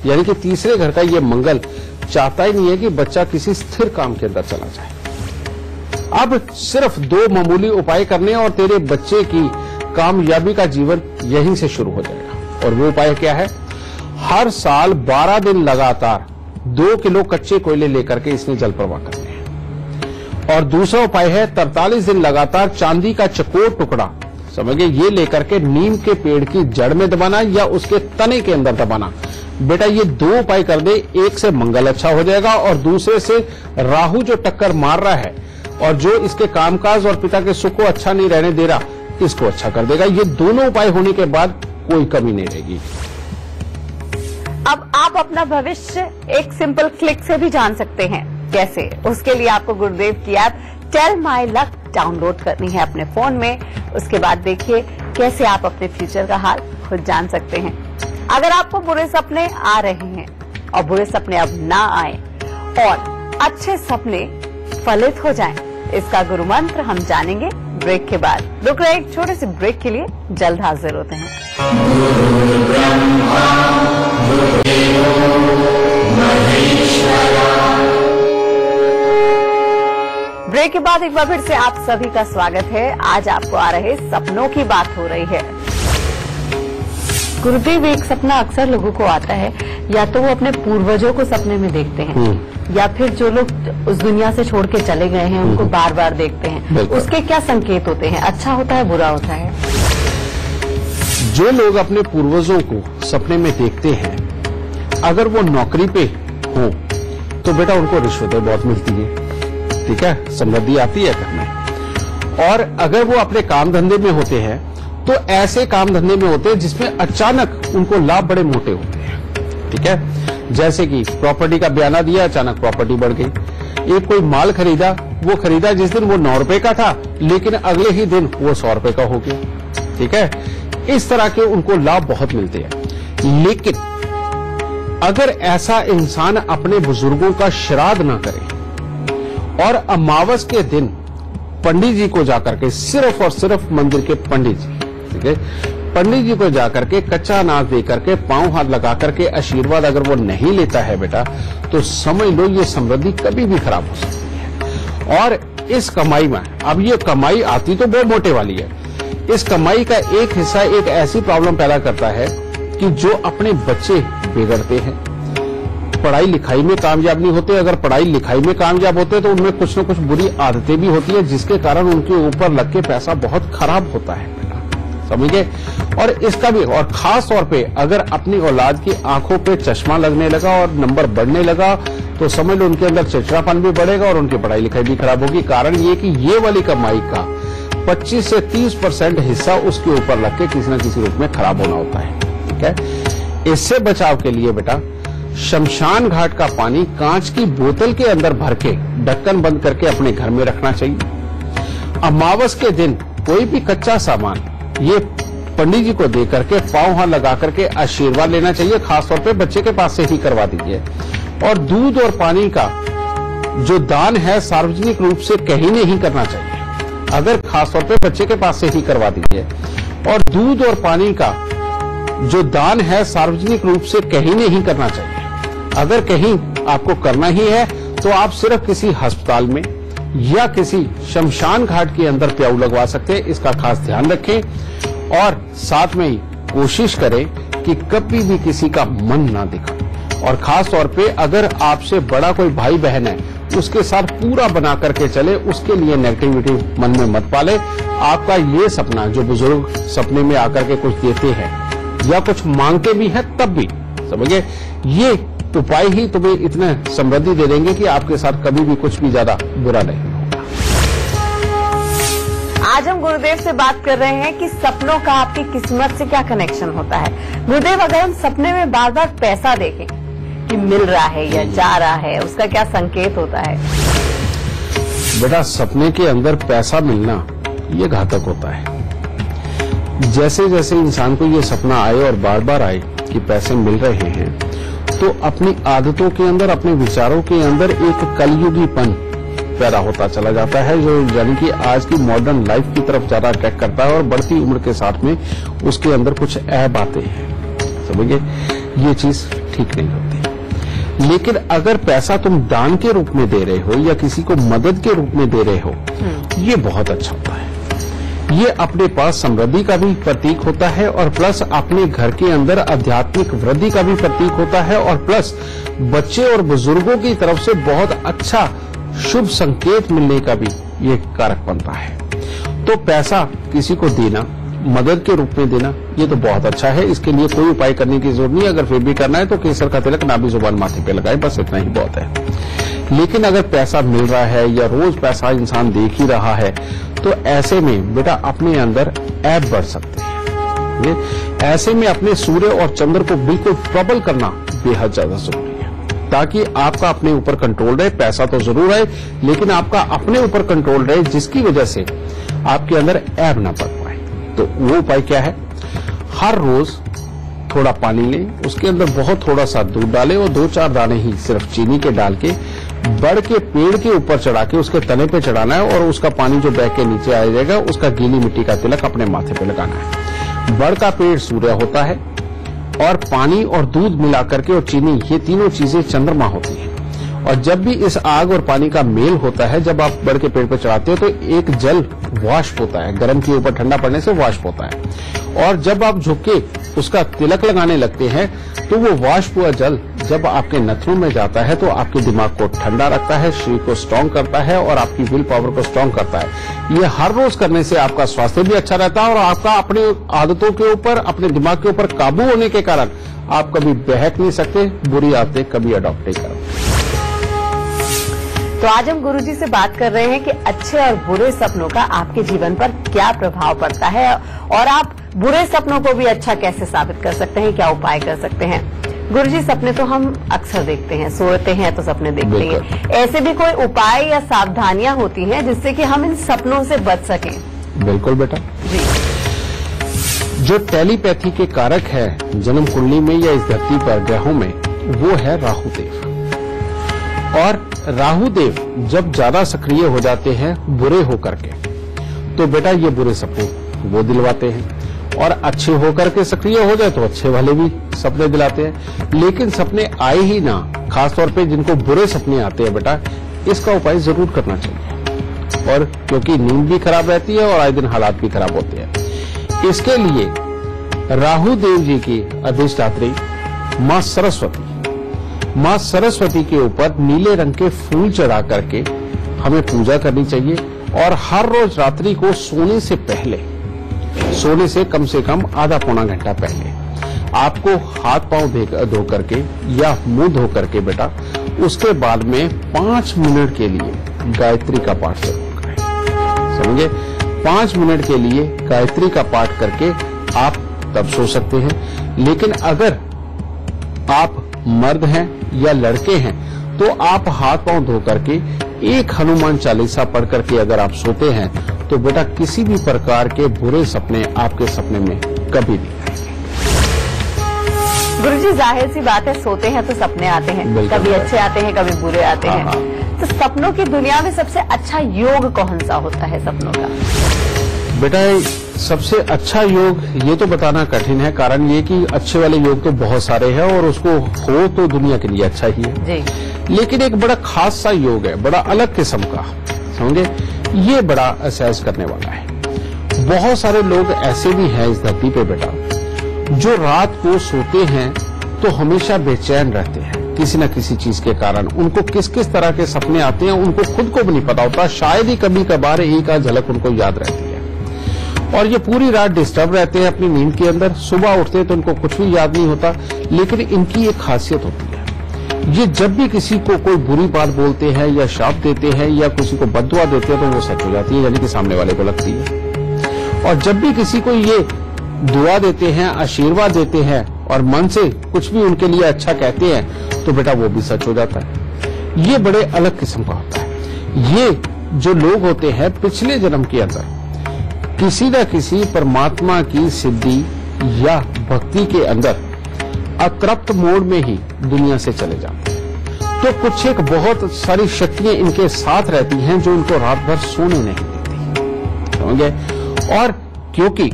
यानी कि तीसरे घर का ये मंगल चाहता ही नहीं है कि बच्चा किसी स्थिर काम के अंदर चला जाए। अब सिर्फ 2 मामूली उपाय करने और तेरे बच्चे की कामयाबी का जीवन यहीं से शुरू हो जाएगा। और वो उपाय क्या है? हर साल 12 दिन लगातार 2 किलो कच्चे कोयले लेकर के इसने जल प्रवाह करने हैं। और दूसरा उपाय है 43 दिन लगातार चांदी का चकोर टुकड़ा, समझिए, ये लेकर के नीम के पेड़ की जड़ में दबाना या उसके तने के अंदर दबाना। बेटा ये 2 उपाय कर दे, एक से मंगल अच्छा हो जाएगा और दूसरे से राहु जो टक्कर मार रहा है और जो इसके कामकाज और पिता के सुख को अच्छा नहीं रहने दे रहा, इसको अच्छा कर देगा। ये दोनों उपाय होने के बाद कोई कमी नहीं रहेगी। अब आप अपना भविष्य एक सिंपल क्लिक से भी जान सकते हैं। कैसे? उसके लिए आपको गुरुदेव की app tell my luck download करनी है अपने फोन में। उसके बाद देखिए कैसे आप अपने फ्यूचर का हाल खुद जान सकते हैं। अगर आपको बुरे सपने आ रहे हैं और बुरे सपने अब ना आए और अच्छे सपने फलित हो जाएं, इसका गुरु मंत्र हम जानेंगे ब्रेक के बाद। रुक रहे एक छोटे से ब्रेक के लिए, जल्द हाजिर होते हैं। ब्रेक के बाद एक बार फिर से आप सभी का स्वागत है। आज आपको आ रहे सपनों की बात हो रही है। गुरुदेव, एक सपना अक्सर लोगों को आता है, या तो वो अपने पूर्वजों को सपने में देखते हैं या फिर जो लोग उस दुनिया से छोड़ के चले गए हैं उनको बार बार देखते हैं। उसके क्या संकेत होते हैं? अच्छा होता है, बुरा होता है? जो लोग अपने पूर्वजों को सपने में देखते हैं, अगर वो नौकरी पे हो तो बेटा उनको रिश्वतें बहुत मिलती है, ठीक है, समृद्धि आती है घर में। और अगर वो अपने काम धंधे में होते हैं तो ऐसे काम धंधे में होते हैं जिसमें अचानक उनको लाभ बड़े मोटे होते हैं, ठीक है। जैसे कि प्रॉपर्टी का बयाना दिया, अचानक प्रॉपर्टी बढ़ गई। एक कोई माल खरीदा, वो खरीदा जिस दिन वो 9 रुपए का था, लेकिन अगले ही दिन वो 100 रुपए का हो गया, ठीक है। इस तरह के उनको लाभ बहुत मिलते हैं। लेकिन अगर ऐसा इंसान अपने बुजुर्गों का श्राद्ध ना करे और अमावस के दिन पंडित जी को जाकर के, सिर्फ और सिर्फ मंदिर के पंडित जी, ठीक है, पंडित जी को जाकर के कच्चा अनाज दे करके, पांव हाथ लगा करके आशीर्वाद अगर वो नहीं लेता है बेटा, तो समझ लो ये समृद्धि कभी भी खराब हो सकती है। और इस कमाई में, अब ये कमाई आती तो बहुत मोटे वाली है, इस कमाई का एक हिस्सा एक ऐसी प्रॉब्लम पैदा करता है कि जो अपने बच्चे बिगड़ते हैं, पढ़ाई लिखाई में कामयाब नहीं होते। अगर पढ़ाई लिखाई में कामयाब होते तो उनमें कुछ न कुछ बुरी आदतें भी होती है, जिसके कारण उनके ऊपर लग के पैसा बहुत खराब होता है, समझे। और इसका भी, और खास तौर पे अगर अपनी औलाद की आंखों पे चश्मा लगने लगा और नंबर बढ़ने लगा तो समझ लो उनके अंदर चिड़चिड़ापन भी बढ़ेगा और उनकी पढ़ाई लिखाई भी खराब होगी। कारण ये कि ये वाली कमाई का 25 से 30% हिस्सा उसके ऊपर लग के किसी न किसी रूप में खराब होना होता है, ठीक है। इससे बचाव के लिए बेटा शमशान घाट का पानी कांच की बोतल के अंदर भर के ढक्कन बंद करके अपने घर में रखना चाहिए। अमावस के दिन कोई भी कच्चा सामान ये पंडित जी को दे करके पांव हाथ लगा करके आशीर्वाद लेना चाहिए। खासतौर पे बच्चे के पास से ही करवा दीजिए। और दूध और पानी का जो दान है सार्वजनिक रूप से कहीं नहीं करना चाहिए, अगर खासतौर पे बच्चे के पास से ही करवा दीजिए। और दूध और पानी का जो दान है सार्वजनिक रूप से कहीं नहीं करना चाहिए। अगर कहीं आपको करना ही है तो आप सिर्फ किसी अस्पताल में या किसी शमशान घाट के अंदर प्याऊ लगवा सकते हैं। इसका खास ध्यान रखें और साथ में ही कोशिश करें कि कभी भी किसी का मन ना दिखाएं। और खास तौर पे अगर आपसे बड़ा कोई भाई बहन है उसके साथ पूरा बना करके चले, उसके लिए नेगेटिविटी मन में मत पाले। आपका ये सपना, जो बुजुर्ग सपने में आकर के कुछ देते हैं या कुछ मांगते भी हैं, तब भी समझिए ये उपाय ही तुम्हें इतना समृद्धि दे देंगे कि आपके साथ कभी भी कुछ भी ज्यादा बुरा नहीं होगा। आज हम गुरुदेव से बात कर रहे हैं कि सपनों का आपकी किस्मत से क्या कनेक्शन होता है। गुरुदेव, अगर हम सपने में बार बार पैसा देखें कि मिल रहा है या जा रहा है, उसका क्या संकेत होता है? बेटा, सपने के अंदर पैसा मिलना ये घातक होता है। जैसे जैसे इंसान को ये सपना आए और बार बार आए कि पैसे मिल रहे हैं, तो अपनी आदतों के अंदर, अपने विचारों के अंदर एक कलयुगीपन पैदा होता चला जाता है, जो यानी कि आज की मॉडर्न लाइफ की तरफ ज्यादा अटैक करता है। और बढ़ती उम्र के साथ में उसके अंदर कुछ ऐब आते हैं, समझिए, ये चीज ठीक नहीं होती। लेकिन अगर पैसा तुम दान के रूप में दे रहे हो या किसी को मदद के रूप में दे रहे हो, ये बहुत अच्छा होता है। ये अपने पास समृद्धि का भी प्रतीक होता है और प्लस अपने घर के अंदर आध्यात्मिक वृद्धि का भी प्रतीक होता है और प्लस बच्चे और बुजुर्गों की तरफ से बहुत अच्छा शुभ संकेत मिलने का भी ये कारक बनता है। तो पैसा किसी को देना, मदद के रूप में देना, ये तो बहुत अच्छा है। इसके लिए कोई उपाय करने की जरूरत नहीं। अगर फिर भी करना है तो केसर का तिलक नाभि जुबान माथे पे लगाए, बस इतना ही बहुत है। लेकिन अगर पैसा मिल रहा है या रोज पैसा इंसान देख ही रहा है, तो ऐसे में बेटा अपने अंदर ऐब बढ़ सकते हैं। ऐसे में अपने सूर्य और चंद्र को बिल्कुल प्रबल करना बेहद ज्यादा जरूरी है, ताकि आपका अपने ऊपर कंट्रोल रहे। पैसा तो जरूर है, लेकिन आपका अपने ऊपर कंट्रोल रहे, जिसकी वजह से आपके अंदर ऐब ना पड़ पाए। तो वो उपाय क्या है? हर रोज थोड़ा पानी लें, उसके अंदर बहुत थोड़ा सा दूध डालें और 2-4 दाने ही सिर्फ चीनी के डाल के बड़ के पेड़ के ऊपर चढ़ा के उसके तने पे चढ़ाना है और उसका पानी जो बह के नीचे आ जाएगा, उसका गीली मिट्टी का तिलक अपने माथे पे लगाना है। बड़ का पेड़ सूर्य होता है और पानी और दूध मिला करके और चीनी, ये तीनों चीजें चंद्रमा होती है। और जब भी इस आग और पानी का मेल होता है, जब आप बढ़ के पेड़ पर चढ़ाते हो तो एक जल वाष्प होता है, गर्म के ऊपर ठंडा पड़ने से वाष्प होता है। और जब आप झुक के उसका तिलक लगाने लगते हैं तो वो वाष्प हुआ जल जब आपके नथनों में जाता है तो आपके दिमाग को ठंडा रखता है, शरीर को स्ट्रांग करता है और आपकी विल पावर को स्ट्रांग करता है। ये हर रोज करने से आपका स्वास्थ्य भी अच्छा रहता है और आपका अपने आदतों के ऊपर, अपने दिमाग के ऊपर काबू होने के कारण आप कभी बहक नहीं सकते, बुरी आदतें कभी अडॉप्ट नहीं करोगे। तो आज हम गुरुजी से बात कर रहे हैं कि अच्छे और बुरे सपनों का आपके जीवन पर क्या प्रभाव पड़ता है और आप बुरे सपनों को भी अच्छा कैसे साबित कर सकते हैं, क्या उपाय कर सकते हैं। गुरुजी, सपने तो हम अक्सर देखते हैं, सोते हैं तो सपने देखते हैं, ऐसे भी कोई उपाय या सावधानियां होती हैं जिससे कि हम इन सपनों से बच सकें? बिल्कुल बेटा जी। जो टेलीपैथी के कारक है जन्म कुंडली में या इस धरती पर ग्रहों में, वो है राहुदेव। और राहुदेव जब ज्यादा सक्रिय हो जाते हैं बुरे होकर के, तो बेटा ये बुरे सपने वो दिलवाते हैं, और अच्छे होकर के सक्रिय हो जाए तो अच्छे वाले भी सपने दिलाते हैं। लेकिन सपने आए ही ना, खासतौर पे जिनको बुरे सपने आते हैं बेटा, इसका उपाय जरूर करना चाहिए। और क्योंकि नींद भी खराब रहती है और आए दिन हालात भी खराब होते हैं, इसके लिए राहु देव जी की अधिष्ठात्री मां सरस्वती के ऊपर नीले रंग के फूल चढ़ा करके हमें पूजा करनी चाहिए। और हर रोज रात्रि को सोने से पहले, सोने से कम आधा पौना घंटा पहले आपको हाथ पांव धो करके या मुंह धो करके बेटा, उसके बाद में 5 मिनट के लिए गायत्री का पाठ जरूर करें। समझे? 5 मिनट के लिए गायत्री का पाठ करके आप तब सो सकते हैं। लेकिन अगर आप मर्द हैं या लड़के हैं तो आप हाथ पांव धो करके एक हनुमान चालीसा पढ़ करके अगर आप सोते हैं तो बेटा किसी भी प्रकार के बुरे सपने आपके सपने में कभी नहीं आएंगे। गुरुजी, जाहिर सी बात है, सोते हैं तो सपने आते हैं, कभी अच्छे आते हैं, कभी बुरे आते हैं। तो सपनों की दुनिया में सबसे अच्छा योग कौन सा होता है सपनों का? बेटा सबसे अच्छा योग ये तो बताना कठिन है, कारण ये कि अच्छे वाले योग तो बहुत सारे हैं और उसको हो तो दुनिया के लिए अच्छा ही है जी। लेकिन एक बड़ा खास सा योग है, बड़ा अलग किस्म का, समझे? ये बड़ा असहज करने वाला है। बहुत सारे लोग ऐसे भी हैं इस धरती पे बेटा, जो रात को सोते हैं तो हमेशा बेचैन रहते हैं किसी न किसी चीज के कारण। उनको किस किस तरह के सपने आते हैं उनको खुद को भी नहीं पता होता, शायद ही कभी कभार एक आध झलक उनको याद रहती है। और ये पूरी रात डिस्टर्ब रहते हैं अपनी नींद के अंदर, सुबह उठते हैं तो उनको कुछ भी याद नहीं होता। लेकिन इनकी एक खासियत होती है, ये जब भी किसी को कोई बुरी बात बोलते हैं या शाप देते हैं या किसी को बद्दुआ देते हैं तो वो सच हो जाती है, यानी कि सामने वाले को लगती है। और जब भी किसी को ये दुआ देते हैं, आशीर्वाद देते हैं और मन से कुछ भी उनके लिए अच्छा कहते हैं तो बेटा वो भी सच हो जाता है। ये बड़े अलग किस्म का होता है। ये जो लोग होते हैं पिछले जन्म के अंदर किसी न किसी परमात्मा की सिद्धि या भक्ति के अंदर अतृप्त मोड में ही दुनिया से चले जाते हैं। तो कुछ एक बहुत सारी शक्तियां इनके साथ रहती हैं जो इनको रात भर सोने नहीं देती, समझे? और क्योंकि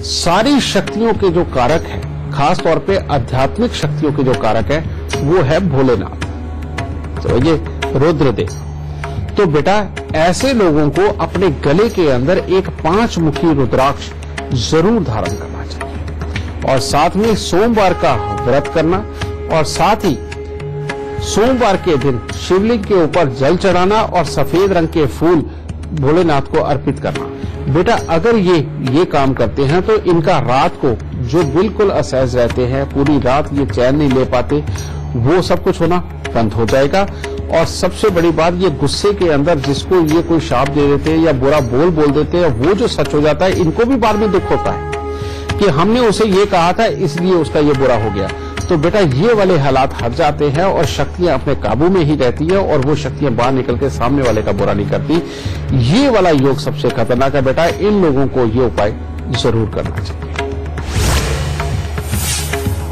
सारी शक्तियों के जो कारक हैं, खास तौर पे आध्यात्मिक शक्तियों के जो कारक है वो है भोलेनाथ, समझिए, रुद्रदेव। तो बेटा ऐसे लोगों को अपने गले के अंदर एक 5 मुखी रुद्राक्ष जरूर धारण करना चाहिए और साथ में सोमवार का व्रत करना और साथ ही सोमवार के दिन शिवलिंग के ऊपर जल चढ़ाना और सफेद रंग के फूल भोलेनाथ को अर्पित करना। बेटा अगर ये काम करते हैं तो इनका रात को जो बिल्कुल असहज रहते हैं, पूरी रात ये चैन नहीं ले पाते, वो सब कुछ होना बंद हो जाएगा। और सबसे बड़ी बात, ये गुस्से के अंदर जिसको ये कोई शाप दे देते हैं या बुरा बोल देते हैं, वो जो सच हो जाता है, इनको भी बाद में दुख होता है कि हमने उसे ये कहा था इसलिए उसका ये बुरा हो गया। तो बेटा ये वाले हालात हट जाते हैं और शक्तियां अपने काबू में ही रहती है और वो शक्तियां बाहर निकल के सामने वाले का बुरा नहीं करती। ये वाला योग सबसे खतरनाक है बेटा, इन लोगों को ये उपाय जरूर करना चाहिए।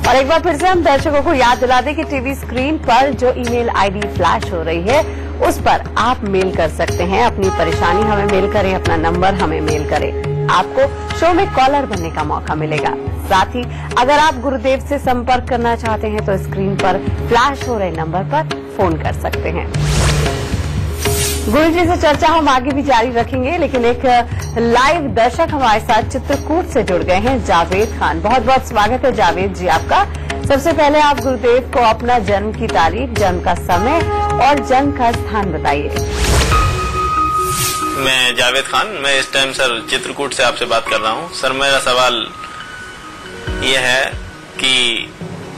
और एक बार फिर से हम दर्शकों को याद दिला दें कि टीवी स्क्रीन पर जो ईमेल आईडी फ्लैश हो रही है उस पर आप मेल कर सकते हैं। अपनी परेशानी हमें मेल करें, अपना नंबर हमें मेल करें। आपको शो में कॉलर बनने का मौका मिलेगा। साथ ही अगर आप गुरुदेव से संपर्क करना चाहते हैं तो स्क्रीन पर फ्लैश हो रहे नंबर पर फोन कर सकते हैं। गुरुजी से चर्चा हम आगे भी जारी रखेंगे, लेकिन एक लाइव दर्शक हमारे साथ चित्रकूट से जुड़ गए हैं, जावेद खान। बहुत बहुत स्वागत है जावेद जी आपका। सबसे पहले आप गुरुदेव को अपना जन्म की तारीख, जन्म का समय और जन्म का स्थान बताइए। मैं जावेद खान, मैं इस टाइम सर चित्रकूट से आपसे बात कर रहा हूं। सर मेरा सवाल यह है कि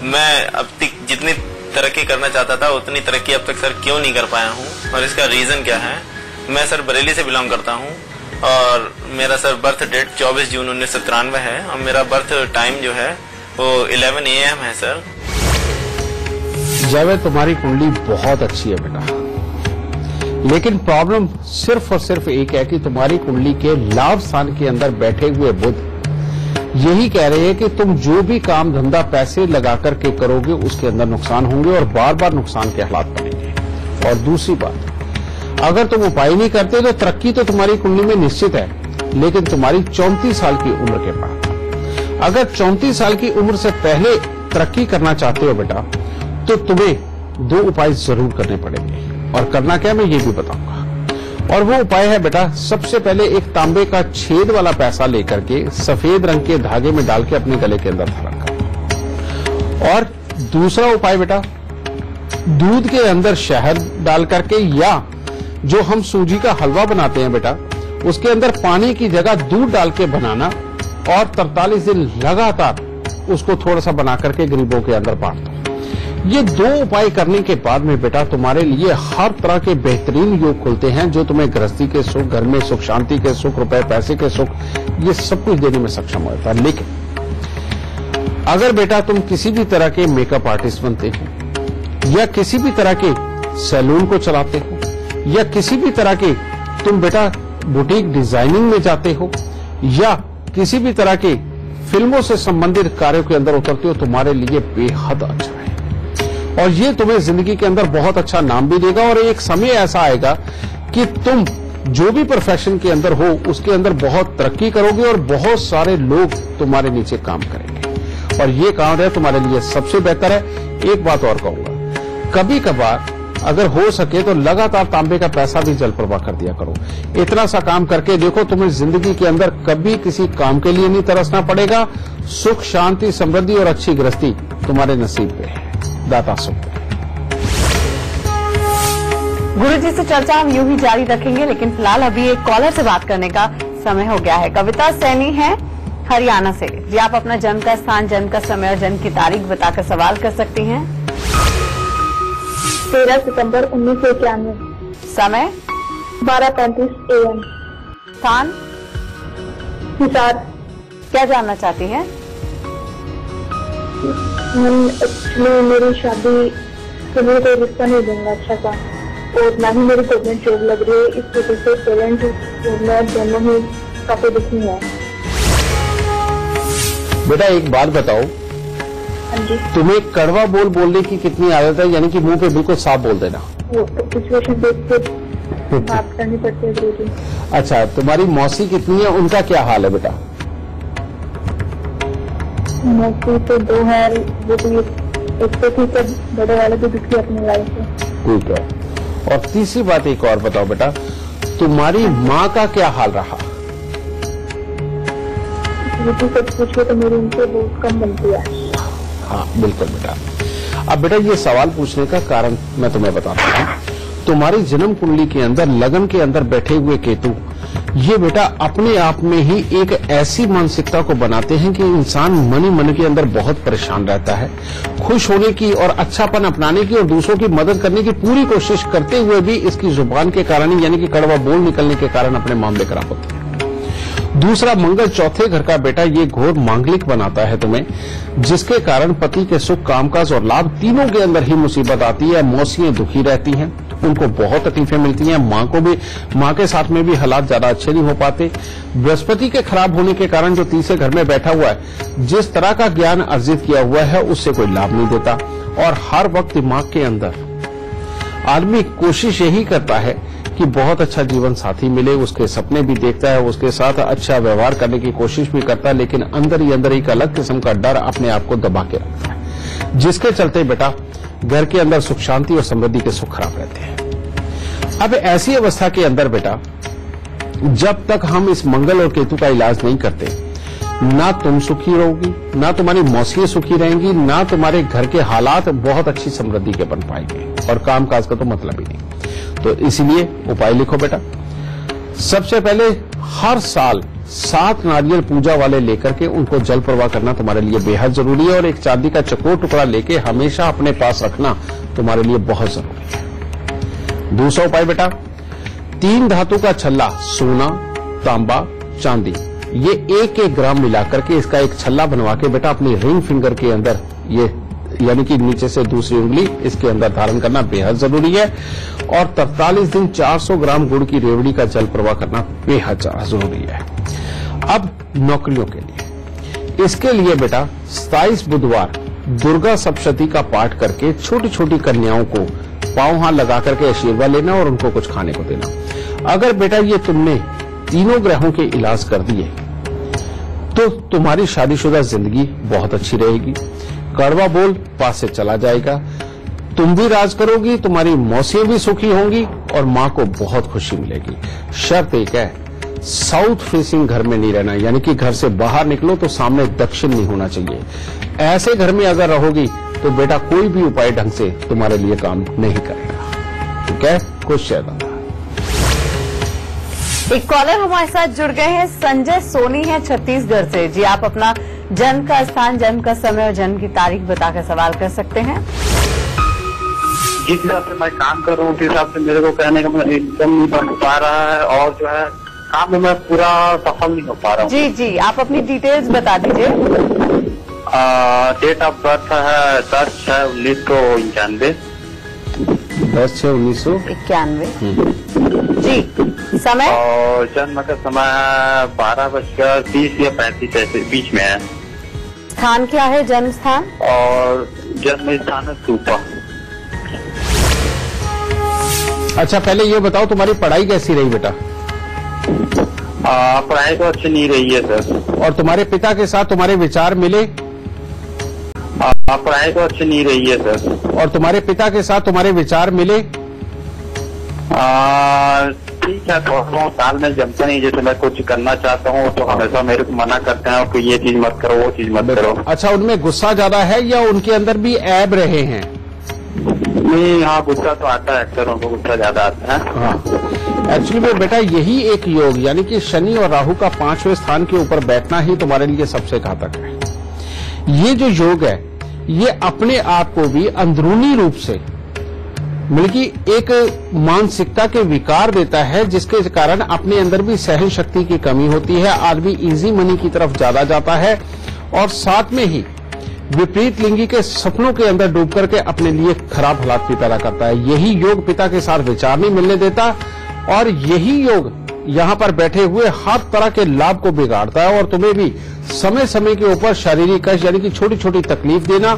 मैं अब तक जितनी तरक्की करना चाहता था उतनी तरक्की अब तक सर क्यों नहीं कर पाया हूं और इसका रीजन क्या है। मैं सर बरेली से बिलोंग करता हूं और मेरा सर बर्थ डेट 24 जून 1993 है और मेरा बर्थ टाइम जो है वो 11 AM है सर। जावेद, तुम्हारी कुंडली बहुत अच्छी है बेटा, लेकिन प्रॉब्लम सिर्फ और सिर्फ एक है कि तुम्हारी कुंडली के लाभ स्थान के अंदर बैठे हुए बुध यही कह रहे हैं कि तुम जो भी काम धंधा पैसे लगा करके करोगे उसके अंदर नुकसान होंगे और बार बार नुकसान के हालात बनेंगे। और दूसरी बात, अगर तुम उपाय नहीं करते तो तरक्की तो तुम्हारी कुंडली में निश्चित है, लेकिन तुम्हारी 34 साल की उम्र के बाद, अगर 34 साल की उम्र से पहले तरक्की करना चाहते हो बेटा, तो तुम्हें 2 उपाय जरूर करने पड़ेंगे। और करना क्या मैं ये भी बताऊंगा। और वो उपाय है बेटा, सबसे पहले एक तांबे का छेद वाला पैसा लेकर के सफेद रंग के धागे में डाल के अपने गले के अंदर धारण करना। और दूसरा उपाय बेटा, दूध के अंदर शहद डाल करके या जो हम सूजी का हलवा बनाते हैं बेटा, उसके अंदर पानी की जगह दूध डाल के बनाना और 43 दिन लगातार उसको थोड़ा सा बना करके गरीबों के अंदर बांट दो। ये 2 उपाय करने के बाद में बेटा तुम्हारे लिए हर तरह के बेहतरीन योग खुलते हैं जो तुम्हें गृहस्थी के सुख, घर में सुख, शांति के सुख, रुपए पैसे के सुख, ये सब कुछ देने में सक्षम होता है। लेकिन अगर बेटा तुम किसी भी तरह के मेकअप आर्टिस्ट बनते हो या किसी भी तरह के सैलून को चलाते हो या किसी भी तरह के तुम बेटा बुटीक डिजाइनिंग में जाते हो या किसी भी तरह के फिल्मों से संबंधित कार्यों के अंदर उतरते हो, तुम्हारे लिए बेहद अच्छा है और ये तुम्हें जिंदगी के अंदर बहुत अच्छा नाम भी देगा। और एक समय ऐसा आएगा कि तुम जो भी प्रोफेशन के अंदर हो उसके अंदर बहुत तरक्की करोगे और बहुत सारे लोग तुम्हारे नीचे काम करेंगे और ये काम है तुम्हारे लिए सबसे बेहतर है। एक बात और कहूंगा, कभी कभार अगर हो सके तो लगातार तांबे का पैसा भी जल प्रवाह कर दिया करो। इतना सा काम करके देखो, तुम्हें जिंदगी के अंदर कभी किसी काम के लिए नहीं तरसना पड़ेगा। सुख, शांति, समृद्धि और अच्छी गृहस्थी तुम्हारे नसीब में है। दाता सुख। गुरुजी से चर्चा हम यूं ही जारी रखेंगे, लेकिन फिलहाल अभी एक कॉलर से बात करने का समय हो गया है। कविता सैनी है हरियाणा से। जी आप अपना जन्म का स्थान, जन्म का समय और जन्म की तारीख बताकर सवाल कर सकती हैं। 13 सितंबर 1991। समय 12:35 AM। स्थान हिसार। क्या जानना चाहती हैं? एक्चुअली मेरी शादी से मुझे कोई रिश्ता नहीं दूंगा अच्छा सा, और ना ही मेरी गवर्नमेंट जॉब लग रही है। इस वजह से पेरेंट्स दोनों ही काफी दुखी है। बेटा एक बात बताओ, हाँ जी। तुम्हें कड़वा बोल बोलने की कितनी आदत है, यानी कि मुंह पे बिल्कुल साफ बोल देना? वो सिचुएशन देख के बात करनी पड़ती है गुरुजी। अच्छा, तुम्हारी मौसी कितनी है, उनका क्या हाल है बेटा? मौसी तो 2 है, वो तो एक तो ठीक है, बड़े वाले भी दुखी अपनी लाइफ से। ठीक है। और तीसरी बात एक और बताओ बेटा, तुम्हारी माँ का क्या हाल रहा? गुरुजी से पूछो तो मेरी उनसे बहुत कम बनती है। हाँ बिल्कुल बेटा। अब बेटा ये सवाल पूछने का कारण मैं तुम्हें बताता हूँ। तुम्हारी जन्म कुंडली के अंदर लगन के अंदर बैठे हुए केतु, ये बेटा अपने आप में ही एक ऐसी मानसिकता को बनाते हैं कि इंसान मन ही मन के अंदर बहुत परेशान रहता है। खुश होने की और अच्छापन अपनाने की और दूसरों की मदद करने की पूरी कोशिश करते हुए भी इसकी जुबान के कारण यानी कि कड़वा बोल निकलने के कारण अपने मामले खराब होते हैं। दूसरा, मंगल चौथे घर का बेटा ये घोर मांगलिक बनाता है तुम्हें, जिसके कारण पति के सुख, कामकाज और लाभ तीनों के अंदर ही मुसीबत आती है। मौसियां दुखी रहती हैं, उनको बहुत तकलीफें मिलती हैं। मां के साथ में भी हालात ज्यादा अच्छे नहीं हो पाते। बृहस्पति के खराब होने के कारण जो तीसरे घर में बैठा हुआ है, जिस तरह का ज्ञान अर्जित किया हुआ है उससे कोई लाभ नहीं देता और हर वक्त दिमाग के अंदर आदमी कोशिश यही करता है कि बहुत अच्छा जीवन साथी मिले, उसके सपने भी देखता है, उसके साथ अच्छा व्यवहार करने की कोशिश भी करता है, लेकिन अंदर ही अंदर एक अलग किस्म का डर अपने आप को दबा के रखता है, जिसके चलते बेटा घर के अंदर सुख शांति और समृद्धि के सुख खराब रहते हैं। अब ऐसी अवस्था के अंदर बेटा जब तक हम इस मंगल और केतु का इलाज नहीं करते, ना तुम सुखी रहोगी, ना तुम्हारी मौसियां सुखी रहेंगी, ना तुम्हारे घर के हालात बहुत अच्छी समृद्धि के बन पाएंगे, और काम काज का तो मतलब ही नहीं। तो इसीलिए उपाय लिखो बेटा। सबसे पहले हर साल 7 नारियल पूजा वाले लेकर के उनको जल प्रवाह करना तुम्हारे लिए बेहद जरूरी है, और एक चांदी का चकोर टुकड़ा लेके हमेशा अपने पास रखना तुम्हारे लिए बहुत जरूरी है। दूसरा उपाय बेटा, 3 धातु का छल्ला, सोना, तांबा, चांदी, ये 1-1 ग्राम मिलाकर के इसका एक छल्ला बनवा के बेटा अपनी रिंग फिंगर के अंदर, ये यानी कि नीचे से दूसरी उंगली इसके अंदर धारण करना बेहद जरूरी है। और 43 दिन 400 ग्राम गुड़ की रेवड़ी का जल प्रवाह करना बेहद जरूरी है। अब नौकरियों के लिए, इसके लिए बेटा 27 बुधवार दुर्गा सप्तशती का पाठ करके छोटी छोटी कन्याओं को पांव हाथ लगा करके आशीर्वाद लेना और उनको कुछ खाने को देना। अगर बेटा ये तुमने तीनों ग्रहों के इलाज कर दिए तो तुम्हारी शादीशुदा जिंदगी बहुत अच्छी रहेगी, कड़वा बोल पास से चला जाएगा, तुम भी राज करोगी, तुम्हारी मौसियां भी सुखी होंगी और मां को बहुत खुशी मिलेगी। शर्त एक है, साउथ फेसिंग घर में नहीं रहना, यानी कि घर से बाहर निकलो तो सामने दक्षिण नहीं होना चाहिए। ऐसे घर में अगर रहोगी तो बेटा कोई भी उपाय ढंग से तुम्हारे लिए काम नहीं करेगा। ठीक है, खुश रहना। एक कॉलर हमारे साथ जुड़ गए हैं, संजय सोनी है छत्तीसगढ़ से। जी, आप अपना जन्म का स्थान, जन्म का समय और जन्म की तारीख बताकर सवाल कर सकते हैं। जिस हिसाब से मैं काम कर रहा हूँ उस हिसाब से मेरे को कहने का मतलब एकदम नहीं बन पा रहा है, और जो है काम में मैं पूरा सफल नहीं हो पा रहा हूँ। जी जी, आप अपनी डिटेल्स बता दीजिए। डेट ऑफ बर्थ है 10/6/1991। 10/6/1991। जी, समय और जन्म का समय 12:30 या 35 ऐसे बीच में है। स्थान क्या है, जन्म स्थान? और जन्म स्थान है सूपा। अच्छा, पहले ये बताओ तुम्हारी पढ़ाई कैसी रही बेटा? पढ़ाई तो अच्छी नहीं रही है सर। और तुम्हारे पिता के साथ तुम्हारे विचार मिले? पढ़ाई तो अच्छी नहीं रही है सर। और तुम्हारे पिता के साथ तुम्हारे विचार मिले? ठीक है, थोड़ा साल में जमता नहीं। जैसे मैं कुछ करना चाहता हूँ तो हमेशा मेरे को मना करते हैं कि ये चीज मत करो, वो चीज मत करो। अच्छा, उनमें गुस्सा ज्यादा है या उनके अंदर भी ऐब रहे हैं? नहीं, हाँ गुस्सा तो आता है, अक्सर उनको गुस्सा ज्यादा आता है। हाँ, एक्चुअली में बेटा यही एक योग, यानी कि शनि और राहु का 5वें स्थान के ऊपर बैठना ही तुम्हारे लिए सबसे घातक है। ये जो योग है ये अपने आप को भी अंदरूनी रूप से बल्कि एक मानसिकता के विकार देता है, जिसके कारण अपने अंदर भी सहन शक्ति की कमी होती है, आदमी इजी मनी की तरफ ज्यादा जाता है, और साथ में ही विपरीत लिंगी के सपनों के अंदर डूब करके अपने लिए खराब हालात भी पैदा करता है। यही योग पिता के साथ विचार नहीं मिलने देता, और यही योग यहाँ पर बैठे हुए हर तरह के लाभ को बिगाड़ता है, और तुम्हें भी समय समय के ऊपर शारीरिक कष्ट यानी कि छोटी छोटी तकलीफ देना,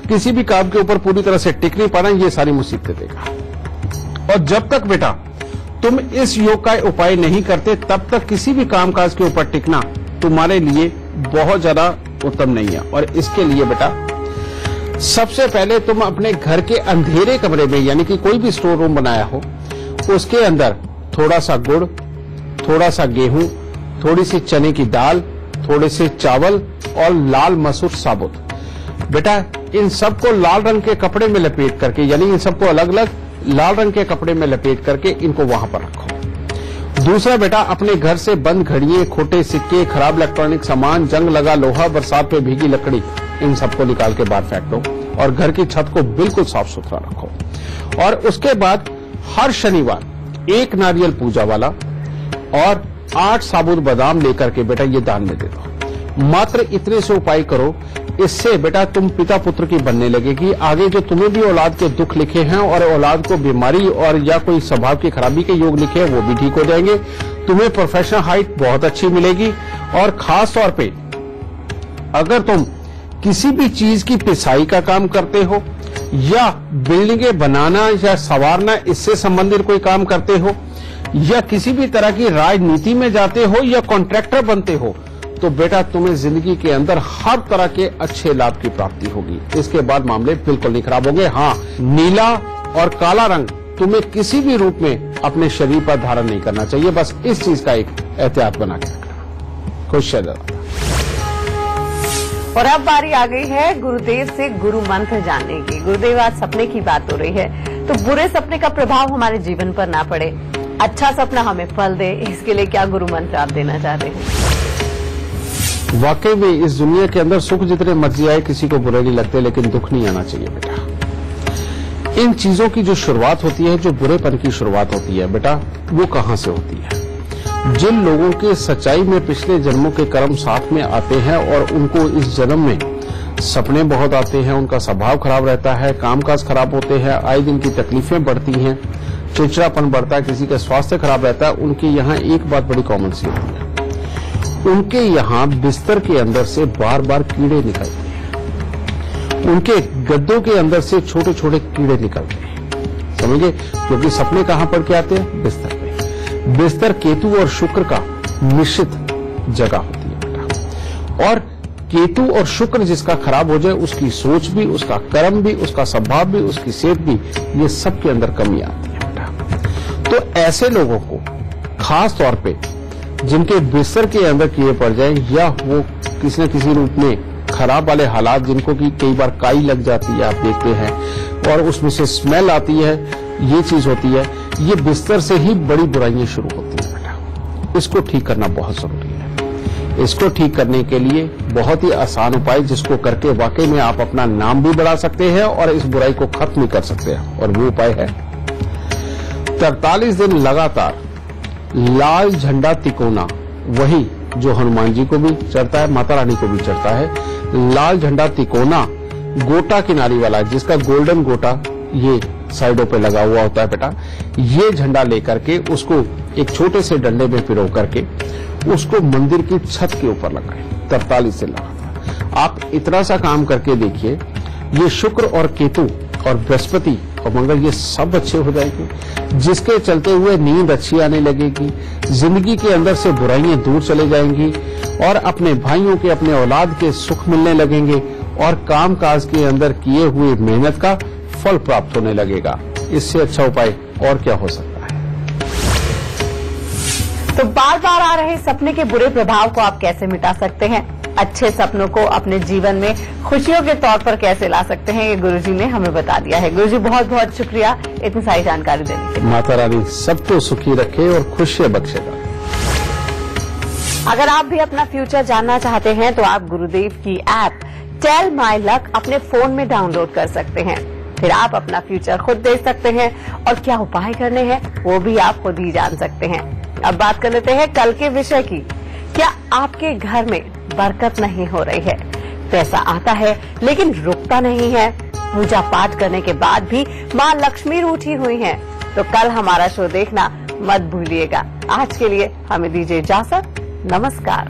किसी भी काम के ऊपर पूरी तरह से टिक नहीं पाना, ये सारी मुसीबतें देगा। और जब तक बेटा तुम इस योग का उपाय नहीं करते तब तक किसी भी कामकाज के ऊपर टिकना तुम्हारे लिए बहुत ज्यादा उत्तम नहीं है। और इसके लिए बेटा सबसे पहले तुम अपने घर के अंधेरे कमरे में, यानी कि कोई भी स्टोर रूम बनाया हो, उसके अंदर थोड़ा सा गुड़, थोड़ा सा गेहूं, थोड़ी सी चने की दाल, थोड़े से चावल और लाल मसूर साबुत, बेटा इन सबको लाल रंग के कपड़े में लपेट करके, यानी इन सबको अलग अलग लाल रंग के कपड़े में लपेट करके इनको वहां पर रखो। दूसरा बेटा, अपने घर से बंद घड़िए, खोटे सिक्के, खराब इलेक्ट्रॉनिक सामान, जंग लगा लोहा, बरसात में भीगी लकड़ी, इन सबको निकाल के बाहर फेंक दो, और घर की छत को बिल्कुल साफ सुथरा रखो। और उसके बाद हर शनिवार 1 नारियल पूजा वाला और 8 साबुत बादाम लेकर के बेटा ये दान में दे दो। मात्र इतने से उपाय करो, इससे बेटा तुम पिता पुत्र की बनने लगेगी। आगे जो तुम्हें भी औलाद के दुख लिखे हैं और औलाद को बीमारी और या कोई स्वभाव की खराबी के योग लिखे हैं वो भी ठीक हो जाएंगे। तुम्हें प्रोफेशनल हाइट बहुत अच्छी मिलेगी, और खास तौर पे अगर तुम किसी भी चीज की पिसाई का काम करते हो या बिल्डिंगें बनाना या संवारना इससे संबंधित कोई काम करते हो, या किसी भी तरह की राजनीति में जाते हो या कॉन्ट्रैक्टर बनते हो, तो बेटा तुम्हें जिंदगी के अंदर हर तरह के अच्छे लाभ की प्राप्ति होगी। इसके बाद मामले बिल्कुल नहीं खराब होंगे। हाँ, नीला और काला रंग तुम्हें किसी भी रूप में अपने शरीर पर धारण नहीं करना चाहिए। बस इस चीज का एक एहतियात बना के रखना। खुश रहो। और अब बारी आ गई है गुरुदेव से गुरु मंत्र जानने की। गुरुदेव, आज सपने की बात हो रही है, तो बुरे सपने का प्रभाव हमारे जीवन पर ना पड़े, अच्छा सपना हमें फल दे, इसके लिए क्या गुरु मंत्र आप देना चाहते हैं? वाकई में इस दुनिया के अंदर सुख जितने मर्जी आए किसी को बुरे नहीं लगते, लेकिन दुख नहीं आना चाहिए बेटा। इन चीजों की जो शुरुआत होती है, जो बुरेपन की शुरुआत होती है बेटा, वो कहां से होती है? जिन लोगों के सच्चाई में पिछले जन्मों के कर्म साथ में आते हैं और उनको इस जन्म में सपने बहुत आते हैं, उनका स्वभाव खराब रहता है, कामकाज खराब होते हैं, आए दिन की तकलीफें बढ़ती हैं, चिड़चिड़ापन बढ़ता है, किसी का स्वास्थ्य खराब रहता है, उनके यहाँ एक बात बड़ी कॉमन सी होती है, उनके यहाँ बिस्तर के अंदर से बार बार कीड़े निकलते हैं, उनके गद्दों के अंदर से छोटे छोटे कीड़े निकलते हैं, समझे? क्योंकि सपने कहां पड़ के आते हैं? बिस्तर पे। बिस्तर केतु और शुक्र का मिश्रित जगह होती है बेटा, और केतु और शुक्र जिसका खराब हो जाए, उसकी सोच भी, उसका कर्म भी, उसका स्वभाव भी, उसकी सेहत भी, ये सब के अंदर कमी आती है बेटा। तो ऐसे लोगों को खास तौर पे जिनके बिस्तर के अंदर कीड़े पड़ जाए, या वो किसी न किसी रूप में खराब वाले हालात, जिनको कि कई बार काई लग जाती है, आप देखते हैं, और उसमें से स्मेल आती है, ये चीज होती है, ये बिस्तर से ही बड़ी बुराइयां शुरू होती है बेटा। इसको ठीक करना बहुत जरूरी है। इसको ठीक करने के लिए बहुत ही आसान उपाय, जिसको करके वाकई में आप अपना नाम भी बढ़ा सकते हैं और इस बुराई को खत्म भी कर सकते हैं। और वो उपाय है 43 दिन लगातार लाल झंडा तिकोना, वही जो हनुमान जी को भी चढ़ता है, माता रानी को भी चढ़ता है। लाल झंडा तिकोना गोटा किनारी वाला, जिसका गोल्डन गोटा ये साइडों पे लगा हुआ होता है बेटा, ये झंडा लेकर के उसको एक छोटे से डंडे में पिरो करके उसको मंदिर की छत के ऊपर लगाएं 43 दिन लगातार। आप इतना सा काम करके देखिए, ये शुक्र और केतु और बृहस्पति और मंगल ये सब अच्छे हो जाएंगे, जिसके चलते हुए नींद अच्छी आने लगेगी, जिंदगी के अंदर से बुराइयां दूर चले जाएंगी, और अपने भाइयों के, अपने औलाद के सुख मिलने लगेंगे, और काम काज के अंदर किए हुए मेहनत का फल प्राप्त होने लगेगा। इससे अच्छा उपाय और क्या हो सकता है? तो बार बार आ रहे सपने के बुरे प्रभाव को आप कैसे मिटा सकते हैं? अच्छे सपनों को अपने जीवन में खुशियों के तौर पर कैसे ला सकते हैं, ये गुरुजी ने हमें बता दिया है। गुरुजी, बहुत बहुत शुक्रिया इतनी सारी जानकारी देने के लिए। माता रानी सबको सुखी रखे और खुशियां बख्शेगा। अगर आप भी अपना फ्यूचर जानना चाहते हैं तो आप गुरुदेव की ऐप टेल माई लक अपने फोन में डाउनलोड कर सकते हैं। फिर आप अपना फ्यूचर खुद देख सकते हैं, और क्या उपाय करने हैं वो भी आप खुद ही जान सकते हैं। अब बात कर लेते हैं कल के विषय की। क्या आपके घर में बरकत नहीं हो रही है? पैसा आता है लेकिन रुकता नहीं है, पूजा पाठ करने के बाद भी माँ लक्ष्मी रूठी हुई हैं, तो कल हमारा शो देखना मत भूलिएगा। आज के लिए हमें दीजिए इजाजत। नमस्कार।